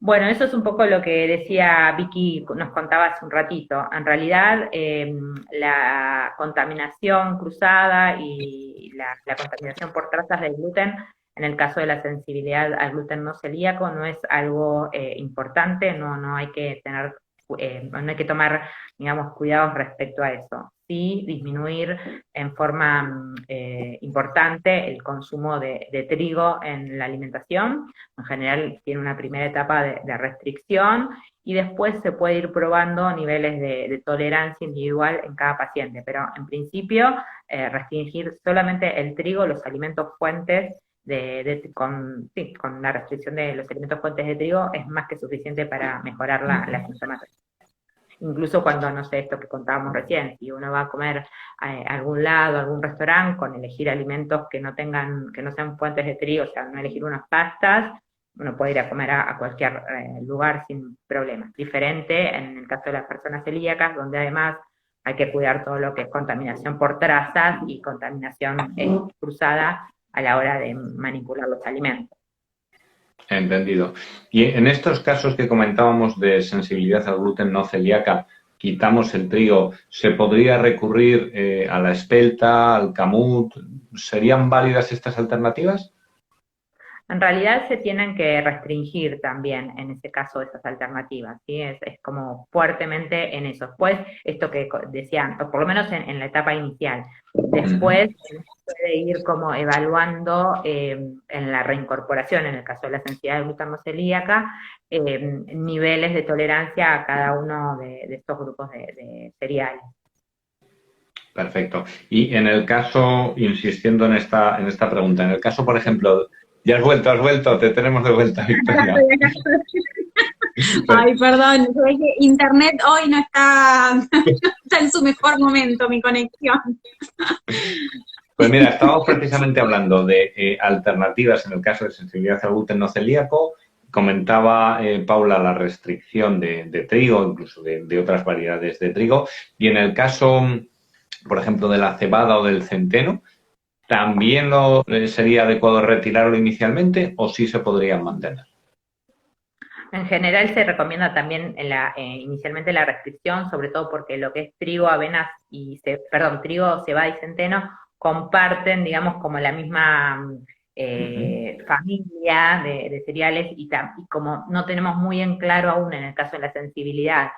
Bueno, eso es un poco lo que decía Vicky, nos contaba hace un ratito. En realidad, la contaminación cruzada y la contaminación por trazas de gluten, en el caso de la sensibilidad al gluten no celíaco, no es algo importante, no hay que tener, no hay que tomar, digamos, cuidados respecto a eso. Sí, disminuir en forma importante el consumo de trigo en la alimentación. En general tiene una primera etapa de restricción y después se puede ir probando niveles de tolerancia individual en cada paciente, pero en principio restringir solamente el trigo, los alimentos fuentes con la restricción de los alimentos fuentes de trigo es más que suficiente para mejorar la sintomatología. Incluso cuando, no sé, esto que contábamos recién, si uno va a comer a algún lado, a algún restaurante, con elegir alimentos que no sean fuentes de trigo, o sea, no elegir unas pastas, uno puede ir a comer a cualquier lugar sin problemas. Diferente en el caso de las personas celíacas, donde además hay que cuidar todo lo que es contaminación por trazas y contaminación cruzada a la hora de manipular los alimentos.
Entendido. Y en estos casos que comentábamos de sensibilidad al gluten no celíaca, quitamos el trigo, ¿se podría recurrir a la espelta, al camut? ¿Serían válidas estas alternativas?
En realidad se tienen que restringir también, en ese caso, esas alternativas, ¿sí? Es como fuertemente en eso. Después, esto que decían, o por lo menos en la etapa inicial, después puede ir como evaluando en la reincorporación, en el caso de la sensibilidad glutanocelíaca, niveles de tolerancia a cada uno de estos grupos de cereales.
Perfecto. Y en el caso, insistiendo en esta pregunta, en el caso, por ejemplo, ya has vuelto, te tenemos de vuelta, Victoria.
Ay, perdón, es que internet hoy no está en su mejor momento, mi conexión.
Pues mira, estábamos precisamente hablando de alternativas en el caso de sensibilidad al gluten no celíaco. Comentaba Paula la restricción de trigo, incluso de otras variedades de trigo. Y en el caso, por ejemplo, de la cebada o del centeno, ¿también sería adecuado retirarlo inicialmente o sí se podrían mantener?
En general se recomienda también inicialmente la restricción, sobre todo porque lo que es trigo, avenas trigo, cebada y centeno comparten, digamos, como la misma familia de cereales y como no tenemos muy en claro aún en el caso de la sensibilidad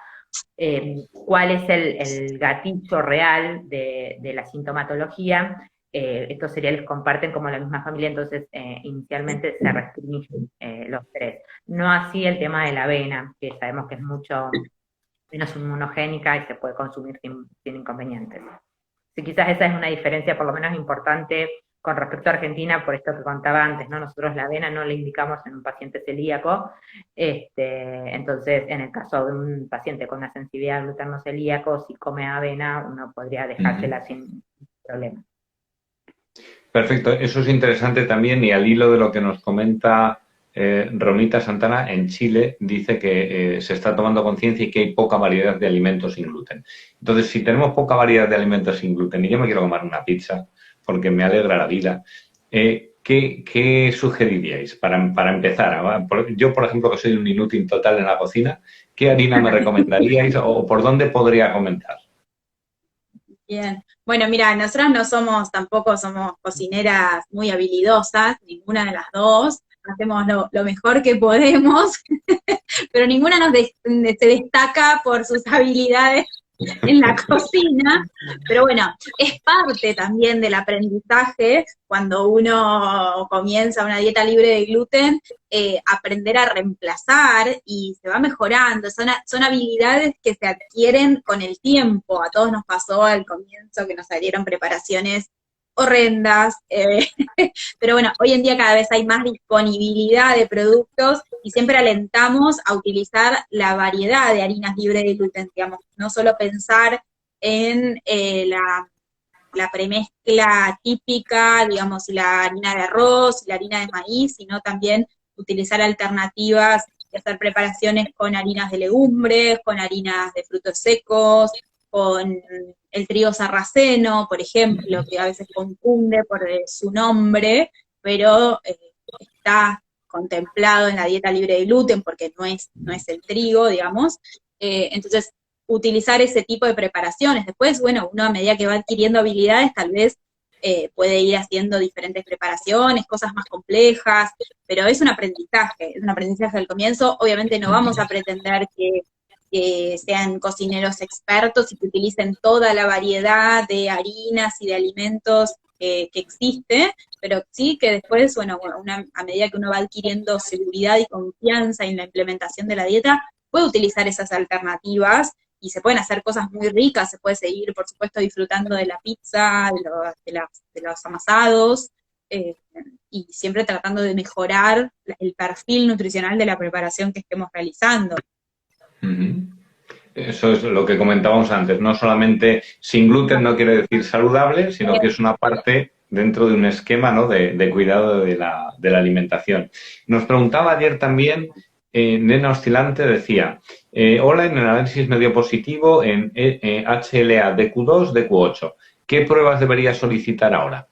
cuál es el gatillo real de la sintomatología, estos cereales comparten como la misma familia, entonces inicialmente se restringen los tres. No así el tema de la avena, que sabemos que es mucho menos inmunogénica y se puede consumir sin inconvenientes. Sí, quizás esa es una diferencia por lo menos importante con respecto a Argentina, por esto que contaba antes, ¿no? Nosotros la avena no la indicamos en un paciente celíaco, entonces en el caso de un paciente con una sensibilidad al gluten no celíaco, si come avena, uno podría dejársela sin problema.
Perfecto, eso es interesante también y al hilo de lo que nos comenta Romita Santana, en Chile dice que se está tomando conciencia y que hay poca variedad de alimentos sin gluten. Entonces, si tenemos poca variedad de alimentos sin gluten y yo me quiero comer una pizza, porque me alegra la vida, ¿qué sugeriríais para empezar? Yo, por ejemplo, que soy un inútil total en la cocina, ¿qué harina me recomendaríais o por dónde podría comenzar?
Bien. Bueno, mira, nosotros tampoco somos cocineras muy habilidosas, ninguna de las dos. Hacemos lo mejor que podemos, pero ninguna se destaca por sus habilidades en la cocina, pero bueno, es parte también del aprendizaje cuando uno comienza una dieta libre de gluten, aprender a reemplazar y se va mejorando, son habilidades que se adquieren con el tiempo, a todos nos pasó al comienzo que nos salieron preparaciones horrendas, pero bueno, hoy en día cada vez hay más disponibilidad de productos y siempre alentamos a utilizar la variedad de harinas libres de gluten, digamos, no solo pensar en la premezcla típica, digamos, la harina de arroz, la harina de maíz, sino también utilizar alternativas y hacer preparaciones con harinas de legumbres, con harinas de frutos secos, con el trigo sarraceno, por ejemplo, que a veces confunde por su nombre, pero está contemplado en la dieta libre de gluten, porque no es el trigo, digamos. Entonces, utilizar ese tipo de preparaciones. Después, bueno, uno a medida que va adquiriendo habilidades, tal vez puede ir haciendo diferentes preparaciones, cosas más complejas, pero es un aprendizaje al comienzo. Obviamente no vamos a pretender que sean cocineros expertos y que utilicen toda la variedad de harinas y de alimentos que existe, pero sí que después, bueno, a medida que uno va adquiriendo seguridad y confianza en la implementación de la dieta, puede utilizar esas alternativas y se pueden hacer cosas muy ricas, se puede seguir, por supuesto, disfrutando de la pizza, de los amasados, y siempre tratando de mejorar el perfil nutricional de la preparación que estemos realizando.
Uh-huh. Eso es lo que comentábamos antes, no solamente sin gluten no quiere decir saludable, sino que es una parte dentro de un esquema, ¿no?, de cuidado de la alimentación. Nos preguntaba ayer también, Nena Oscilante decía, hola, en el análisis me dio positivo en HLA DQ2, DQ8. ¿Qué pruebas debería solicitar ahora?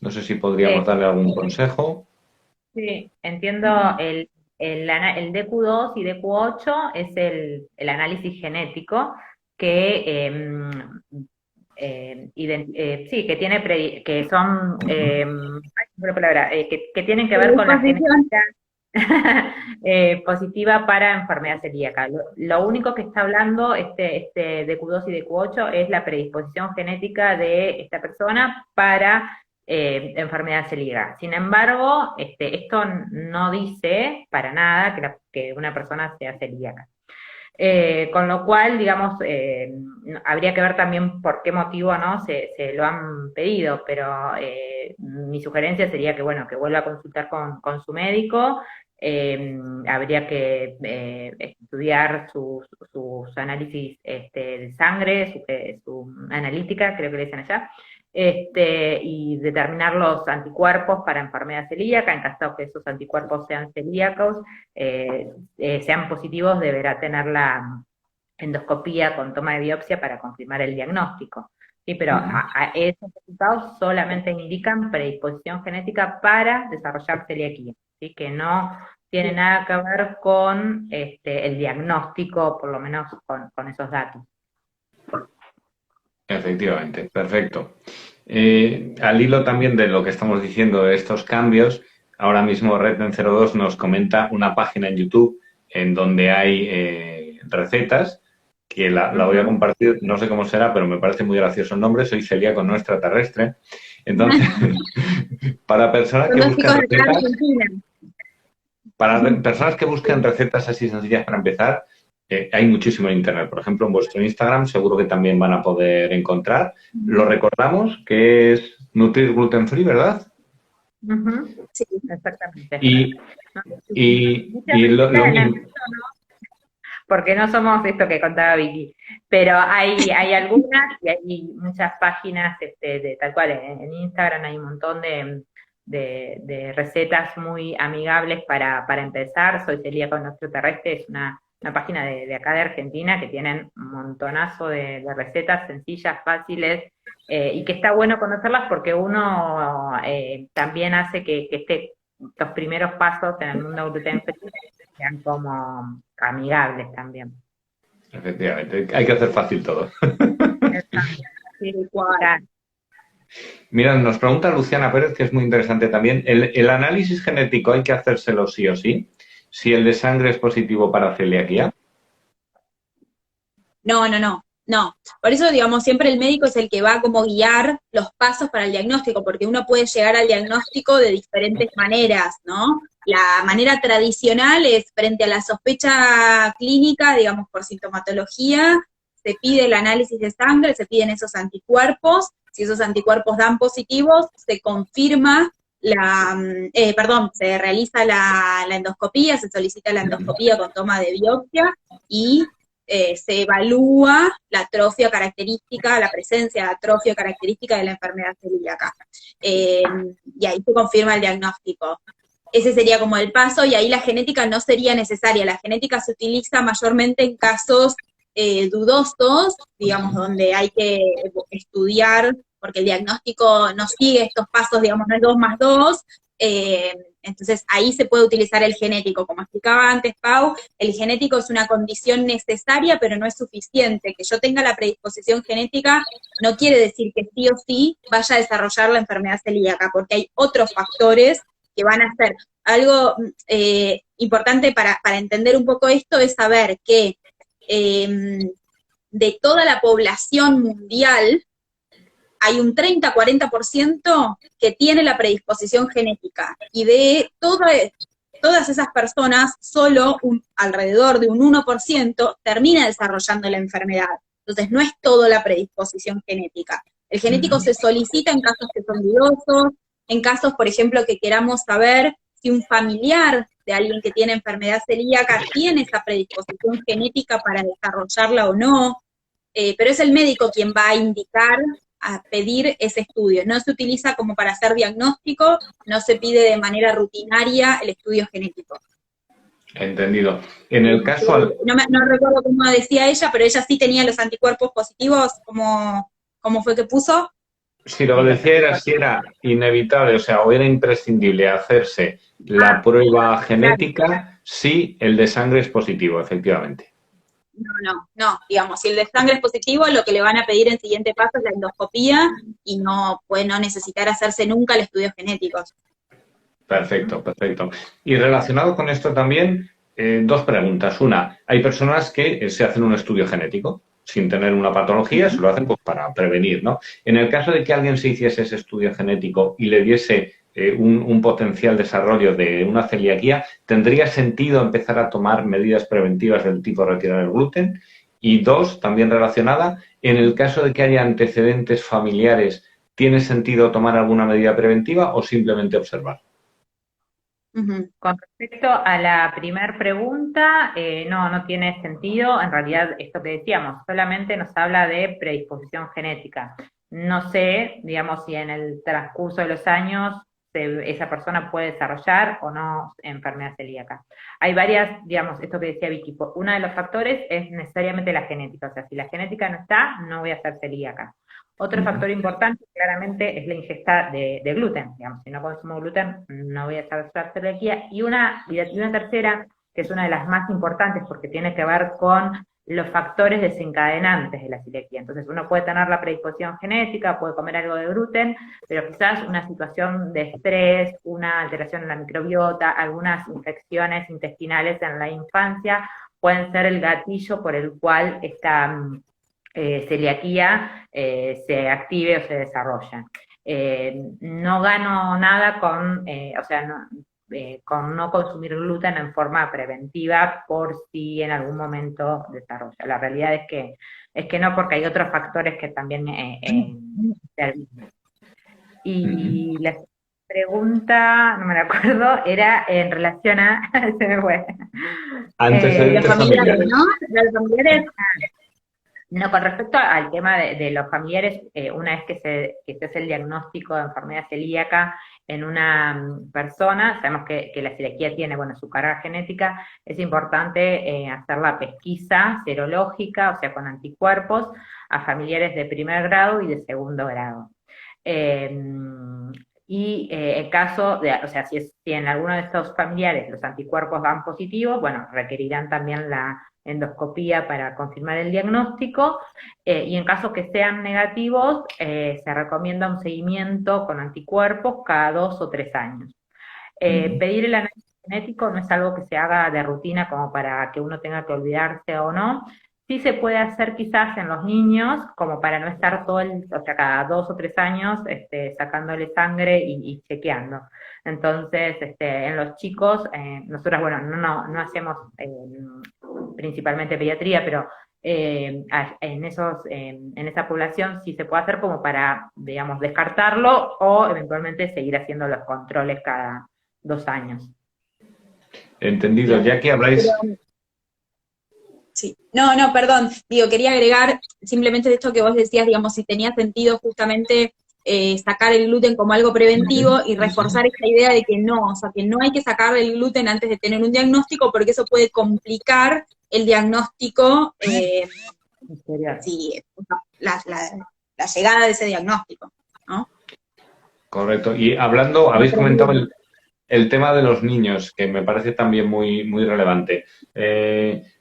No sé si podríamos darle algún consejo. Sí,
entiendo el DQ2 y DQ8 es el análisis genético que sí, que tiene que son que tienen que ver con la genética positiva para enfermedad celíaca. Lo único que está hablando este DQ2 y DQ8 es la predisposición genética de esta persona para enfermedad celíaca. Sin embargo, esto no dice para nada que una persona sea celíaca. Con lo cual, digamos, habría que ver también por qué motivo no se lo han pedido, pero mi sugerencia sería que, bueno, que vuelva a consultar con su médico. Habría que estudiar sus análisis de sangre, su analítica, creo que le dicen allá, y determinar los anticuerpos para enfermedad celíaca. En caso que esos anticuerpos sean celíacos, sean positivos, deberá tener la endoscopía con toma de biopsia para confirmar el diagnóstico. Sí, pero esos resultados solamente indican predisposición genética para desarrollar celiaquía, ¿sí? Que no tiene nada que ver con el diagnóstico, por lo menos con esos datos.
Efectivamente, perfecto. Al hilo también de lo que estamos diciendo de estos cambios, ahora mismo Redden02 nos comenta una página en YouTube en donde hay recetas, que la voy a compartir, no sé cómo será, pero me parece muy gracioso el nombre, soy celíaco no extraterrestre. Entonces, para personas que buscan recetas, recetas así sencillas para empezar, hay muchísimo en Internet. Por ejemplo, en vuestro Instagram seguro que también van a poder encontrar. Lo recordamos, que es Nutrir Gluten Free, ¿verdad?
Sí, exactamente.
Y lo mismo.
Porque no somos esto que contaba Vicky, pero hay algunas y hay muchas páginas de tal cual. En Instagram hay un montón de recetas muy amigables para empezar. Soy celíaco no extraterrestre, es una página de acá de Argentina que tienen un montonazo de recetas sencillas, fáciles, y que está bueno conocerlas porque uno también hace que estos primeros pasos en el mundo gluten free sean como amigables también.
Efectivamente, hay que hacer fácil todo.
Sí,
mira, nos pregunta Luciana Pérez, que es muy interesante también, ¿el análisis genético hay que hacérselo sí o sí? Si el de sangre es positivo para celiaquía.
No. Por eso, digamos, siempre el médico es el que va a como guiar los pasos para el diagnóstico, porque uno puede llegar al diagnóstico de diferentes maneras, ¿no? La manera tradicional es frente a la sospecha clínica, digamos, por sintomatología, se pide el análisis de sangre, se piden esos anticuerpos, si esos anticuerpos dan positivos, se confirma se realiza la endoscopía, se solicita la endoscopía con toma de biopsia y se evalúa la atrofia característica, la presencia de atrofia característica de la enfermedad celíaca. Y ahí se confirma el diagnóstico. Ese sería como el paso, y ahí la genética no sería necesaria. La genética se utiliza mayormente en casos dudosos, digamos, donde hay que estudiar, porque el diagnóstico no sigue estos pasos, digamos, no es 2 más 2, Entonces ahí se puede utilizar el genético. Como explicaba antes Pau, el genético es una condición necesaria, pero no es suficiente. Que yo tenga la predisposición genética no quiere decir que sí o sí vaya a desarrollar la enfermedad celíaca, porque hay otros factores que van a ser. Algo importante para entender un poco esto es saber que de toda la población mundial, hay un 30-40% que tiene la predisposición genética, y de todas esas personas, solo alrededor de un 1% termina desarrollando la enfermedad. Entonces, no es todo la predisposición genética. El genético se solicita en casos que son dudosos, en casos, por ejemplo, que queramos saber si un familiar de alguien que tiene enfermedad celíaca tiene esa predisposición genética para desarrollarla o no, pero es el médico quien va a indicar, a pedir ese estudio. No se utiliza como para hacer diagnóstico, no se pide de manera rutinaria el estudio genético.
Entendido. En el caso...
No recuerdo cómo decía ella, pero ella sí tenía los anticuerpos positivos, ¿cómo fue que puso?
Si lo que decía era si era inevitable, o sea, o era imprescindible hacerse la prueba genética, claro, si el de sangre es positivo, efectivamente.
No, digamos, si el de sangre es positivo, lo que le van a pedir en siguiente paso es la endoscopía y no puede no necesitar hacerse nunca el estudio genético.
Perfecto. Y relacionado con esto también, dos preguntas. Una, hay personas que se hacen un estudio genético sin tener una patología, se lo hacen pues para prevenir, ¿no? En el caso de que alguien se hiciese ese estudio genético y le diese un potencial desarrollo de una celiaquía, ¿tendría sentido empezar a tomar medidas preventivas del tipo retirar el gluten? Y dos, también relacionada, en el caso de que haya antecedentes familiares, ¿tiene sentido tomar alguna medida preventiva o simplemente observar?
Con respecto a la primera pregunta, no tiene sentido. En realidad, esto que decíamos, solamente nos habla de predisposición genética. No sé, digamos, si en el transcurso de los años esa persona puede desarrollar o no enfermedad celíaca. Hay varias, digamos, esto que decía Vicky, uno de los factores es necesariamente la genética, o sea, si la genética no está, no voy a ser celíaca. Otro factor importante, claramente, es la ingesta de gluten, digamos, si no consumo gluten, no voy a desarrollar celiaquía. Y una tercera, que es una de las más importantes porque tiene que ver con los factores desencadenantes de la celiaquía. Entonces uno puede tener la predisposición genética, puede comer algo de gluten, pero quizás una situación de estrés, una alteración en la microbiota, algunas infecciones intestinales en la infancia pueden ser el gatillo por el cual esta celiaquía se active o se desarrolla. No gano nada con, con no consumir gluten en forma preventiva por si en algún momento desarrolla. La realidad es que no, porque hay otros factores que también intervienen. Y la pregunta, no me la acuerdo, era en relación a... se me fue.
Antecedentes familiares,
¿no? Los familiares...
No, con respecto al tema de los familiares, una vez que se hace el diagnóstico de enfermedad celíaca en una persona, sabemos que la celiaquía tiene, su carga genética, es importante hacer la pesquisa serológica, o sea, con anticuerpos, a familiares de primer grado y de segundo grado. En caso de, o sea, si en alguno de estos familiares los anticuerpos dan positivo, requerirán también la endoscopía para confirmar el diagnóstico, y en caso que sean negativos, se recomienda un seguimiento con anticuerpos cada 2 o 3 años. Pedir el análisis genético no es algo que se haga de rutina como para que uno tenga que olvidarse o no. Sí se puede hacer quizás en los niños, como para no estar cada 2 o 3 años sacándole sangre y chequeando. Entonces, en los chicos, nosotros, no hacemos principalmente pediatría, pero en esa población sí se puede hacer como para, digamos, descartarlo o eventualmente seguir haciendo los controles cada 2 años.
Entendido, ya que habláis...
Sí, perdón, quería agregar simplemente de esto que vos decías, digamos, si tenía sentido justamente sacar el gluten como algo preventivo y reforzar esta idea de que no, o sea, que no hay que sacar el gluten antes de tener un diagnóstico porque eso puede complicar el diagnóstico, la llegada de ese diagnóstico, ¿no?
Correcto, y hablando, habéis comentado el tema de los niños, que me parece también muy relevante.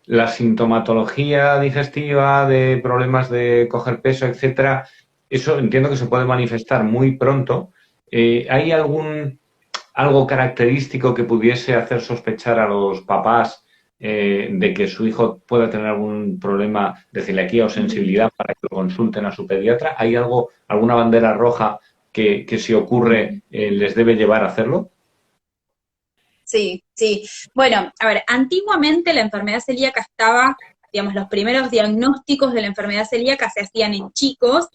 La sintomatología digestiva de problemas de coger peso, etcétera, eso entiendo que se puede manifestar muy pronto. ¿Hay algo característico que pudiese hacer sospechar a los papás de que su hijo pueda tener algún problema de celiaquía o sensibilidad para que lo consulten a su pediatra? ¿Hay alguna bandera roja que si ocurre les debe llevar a hacerlo?
Sí, sí. Bueno, a ver, antiguamente la enfermedad celíaca estaba, digamos, los primeros diagnósticos de la enfermedad celíaca se hacían en chicos,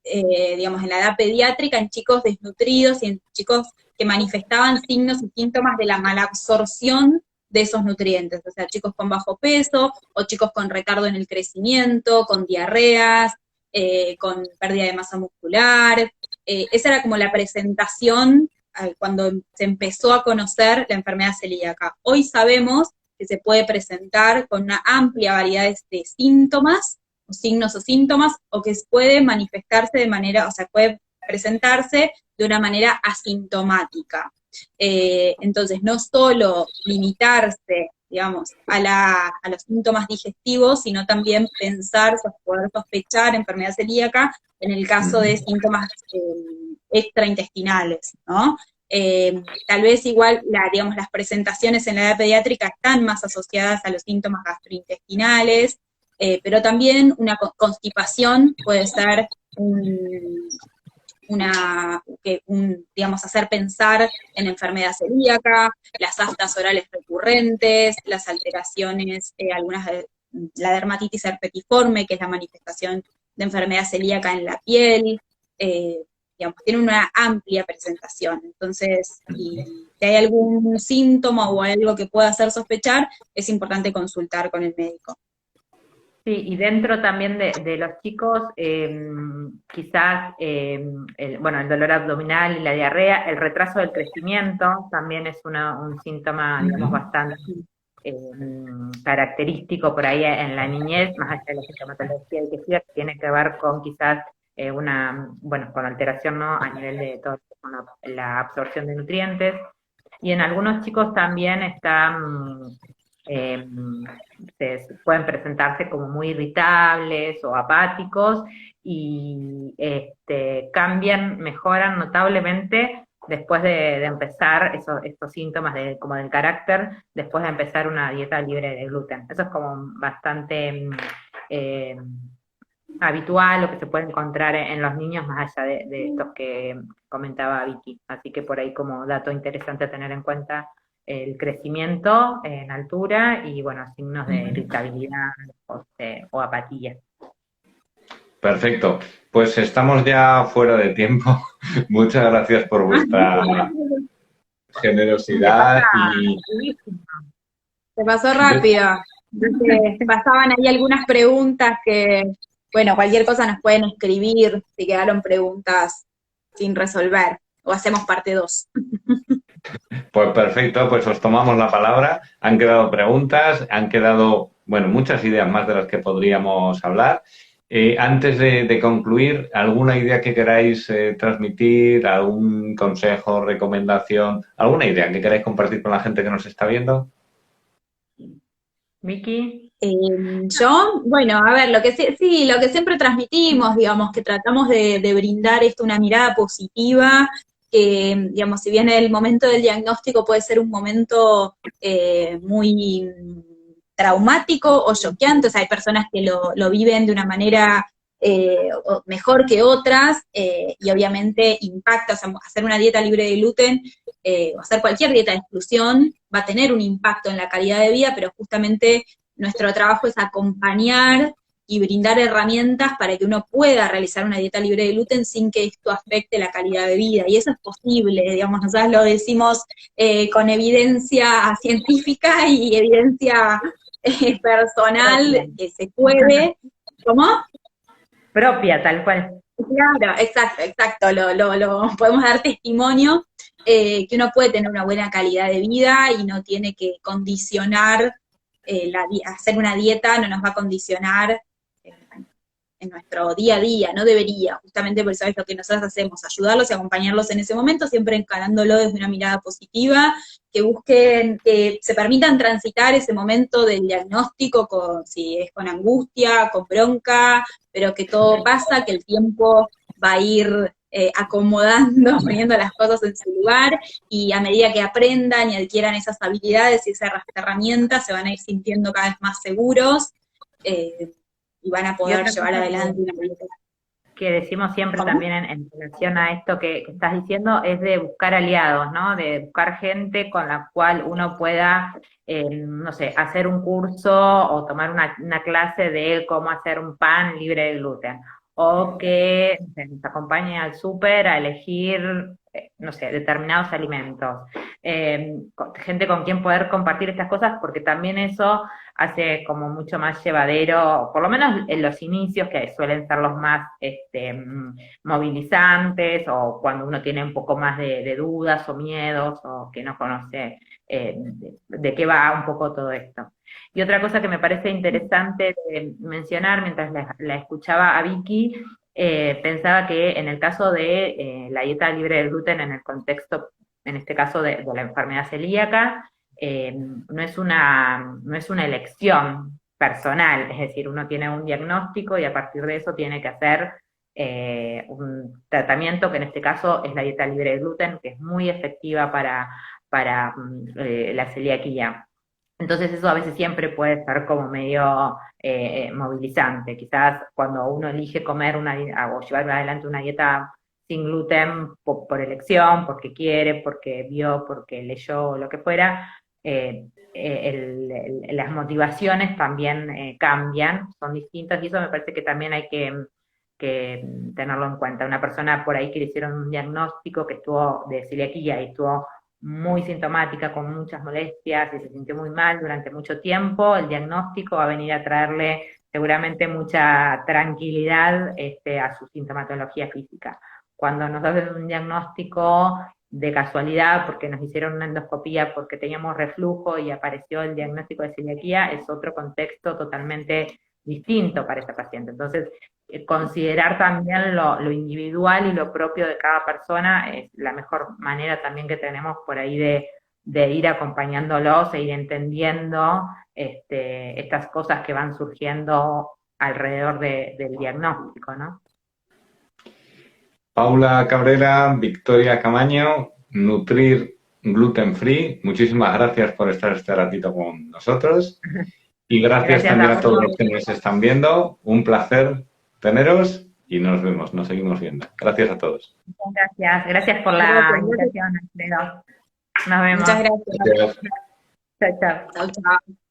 digamos, en la edad pediátrica, en chicos desnutridos y en chicos que manifestaban signos y síntomas de la malabsorción de esos nutrientes, o sea, chicos con bajo peso o chicos con retardo en el crecimiento, con diarreas, con pérdida de masa muscular. Esa era como la presentación cuando se empezó a conocer la enfermedad celíaca. Hoy sabemos que se puede presentar con una amplia variedad de síntomas, o signos o síntomas, o que puede manifestarse de manera, o sea, puede presentarse de una manera asintomática. Entonces, no solo limitarse, digamos, a los síntomas digestivos, sino también pensar, poder sospechar enfermedad celíaca en el caso de síntomas extraintestinales, ¿no? Tal vez igual, digamos, las presentaciones en la edad pediátrica están más asociadas a los síntomas gastrointestinales, pero también una constipación puede ser digamos, hacer pensar en enfermedad celíaca, las aftas orales recurrentes, las alteraciones, algunas de la dermatitis herpetiforme, que es la manifestación de enfermedad celíaca en la piel, digamos, tiene una amplia presentación. Entonces, si hay algún síntoma o algo que pueda hacer sospechar, es importante consultar con el médico.
Sí, y dentro también de los chicos, quizás, bueno, el dolor abdominal y la diarrea, el retraso del crecimiento también es un síntoma, digamos, bastante característico por ahí en la niñez, más allá de la sintomatología que tiene que ver con quizás bueno, con alteración, ¿no?, a nivel de todo, la absorción de nutrientes, y en algunos chicos también están... pueden presentarse como muy irritables o apáticos y cambian, mejoran notablemente después de empezar estos síntomas como del carácter, después de empezar una dieta libre de gluten. Eso es como bastante habitual, lo que se puede encontrar en los niños, más allá de estos que comentaba Vicky. Así que por ahí como dato interesante a tener en cuenta el crecimiento en altura y, bueno, signos de irritabilidad o apatía.
Perfecto. Pues estamos ya fuera de tiempo. Muchas gracias por vuestra generosidad
Se pasó rápido. Pasaban ahí algunas preguntas que, bueno, cualquier cosa nos pueden escribir si quedaron preguntas sin resolver, o hacemos parte 2.
Pues perfecto, pues os tomamos la palabra. Han quedado preguntas, han quedado, bueno, muchas ideas más de las que podríamos hablar. Antes de concluir, ¿alguna idea que queráis transmitir? ¿Algún consejo, recomendación? ¿Alguna idea que queráis compartir con la gente que nos está viendo?
Vicky.
Yo, bueno, a ver, lo que siempre transmitimos, digamos, que tratamos de brindar una mirada positiva, que, digamos, si bien el momento del diagnóstico puede ser un momento muy traumático o choqueante, o sea, hay personas que lo viven de una manera mejor que otras, y obviamente impacta, o sea, hacer una dieta libre de gluten, o hacer cualquier dieta de exclusión, va a tener un impacto en la calidad de vida, pero justamente nuestro trabajo es acompañar y brindar herramientas para que uno pueda realizar una dieta libre de gluten sin que esto afecte la calidad de vida. Y eso es posible, digamos, nosotros lo decimos con evidencia científica y evidencia personal, que se puede. ¿Cómo?
Propia, tal cual.
Claro, exacto, lo podemos dar testimonio, que uno puede tener una buena calidad de vida y no tiene que condicionar, hacer una dieta no nos va a condicionar en nuestro día a día, no debería, justamente por eso es lo que nosotros hacemos, ayudarlos y acompañarlos en ese momento, siempre encarándolo desde una mirada positiva, que busquen, que se permitan transitar ese momento del diagnóstico, si es con angustia, con bronca, pero que todo pasa, que el tiempo va a ir acomodando, poniendo las cosas en su lugar, y a medida que aprendan y adquieran esas habilidades y esas herramientas, se van a ir sintiendo cada vez más seguros, y van a poder llevar adelante una vida.
Que decimos siempre
¿Cómo?
también en relación a esto que estás diciendo, es de buscar aliados, ¿no? De buscar gente con la cual uno pueda, no sé, hacer un curso o tomar una clase de cómo hacer un pan libre de gluten, o que no sé, nos acompañe al súper a elegir, no sé, determinados alimentos. Gente con quien poder compartir estas cosas, porque también eso hace como mucho más llevadero, por lo menos en los inicios, que suelen ser los más movilizantes, o cuando uno tiene un poco más de dudas o miedos, o que no conoce de qué va un poco todo esto. Y otra cosa que me parece interesante de mencionar mientras la escuchaba a Vicky, pensaba que en el caso de la dieta libre de gluten, en el contexto, en este caso de la enfermedad celíaca, no es una elección personal, es decir, uno tiene un diagnóstico y a partir de eso tiene que hacer un tratamiento, que en este caso es la dieta libre de gluten, que es muy efectiva para la celiaquía. Entonces eso a veces siempre puede ser como medio movilizante. Quizás cuando uno elige comer o llevar adelante una dieta sin gluten por elección, porque quiere, porque vio, porque leyó, lo que fuera, las motivaciones también cambian, son distintas, y eso me parece que también hay que tenerlo en cuenta. Una persona por ahí que le hicieron un diagnóstico que estuvo de celiaquía y estuvo muy sintomática, con muchas molestias y se sintió muy mal durante mucho tiempo, el diagnóstico va a venir a traerle seguramente mucha tranquilidad a su sintomatología física. Cuando nos hacen un diagnóstico de casualidad, porque nos hicieron una endoscopía, porque teníamos reflujo y apareció el diagnóstico de celiaquía, es otro contexto totalmente distinto para ese paciente. Entonces, considerar también lo individual y lo propio de cada persona es la mejor manera también que tenemos por ahí de ir acompañándolos e ir entendiendo estas cosas que van surgiendo alrededor del diagnóstico, ¿no?
Paula Cabrera, Victoria Camaño, Nutrir Gluten Free, muchísimas gracias por estar este ratito con nosotros. Y gracias también a todos los que nos están viendo. Un placer teneros y nos vemos, nos seguimos viendo. Gracias a todos.
Muchas gracias por la invitación, Alfredo. Nos vemos.
Muchas gracias.
Chao, chao.
Chao, chao.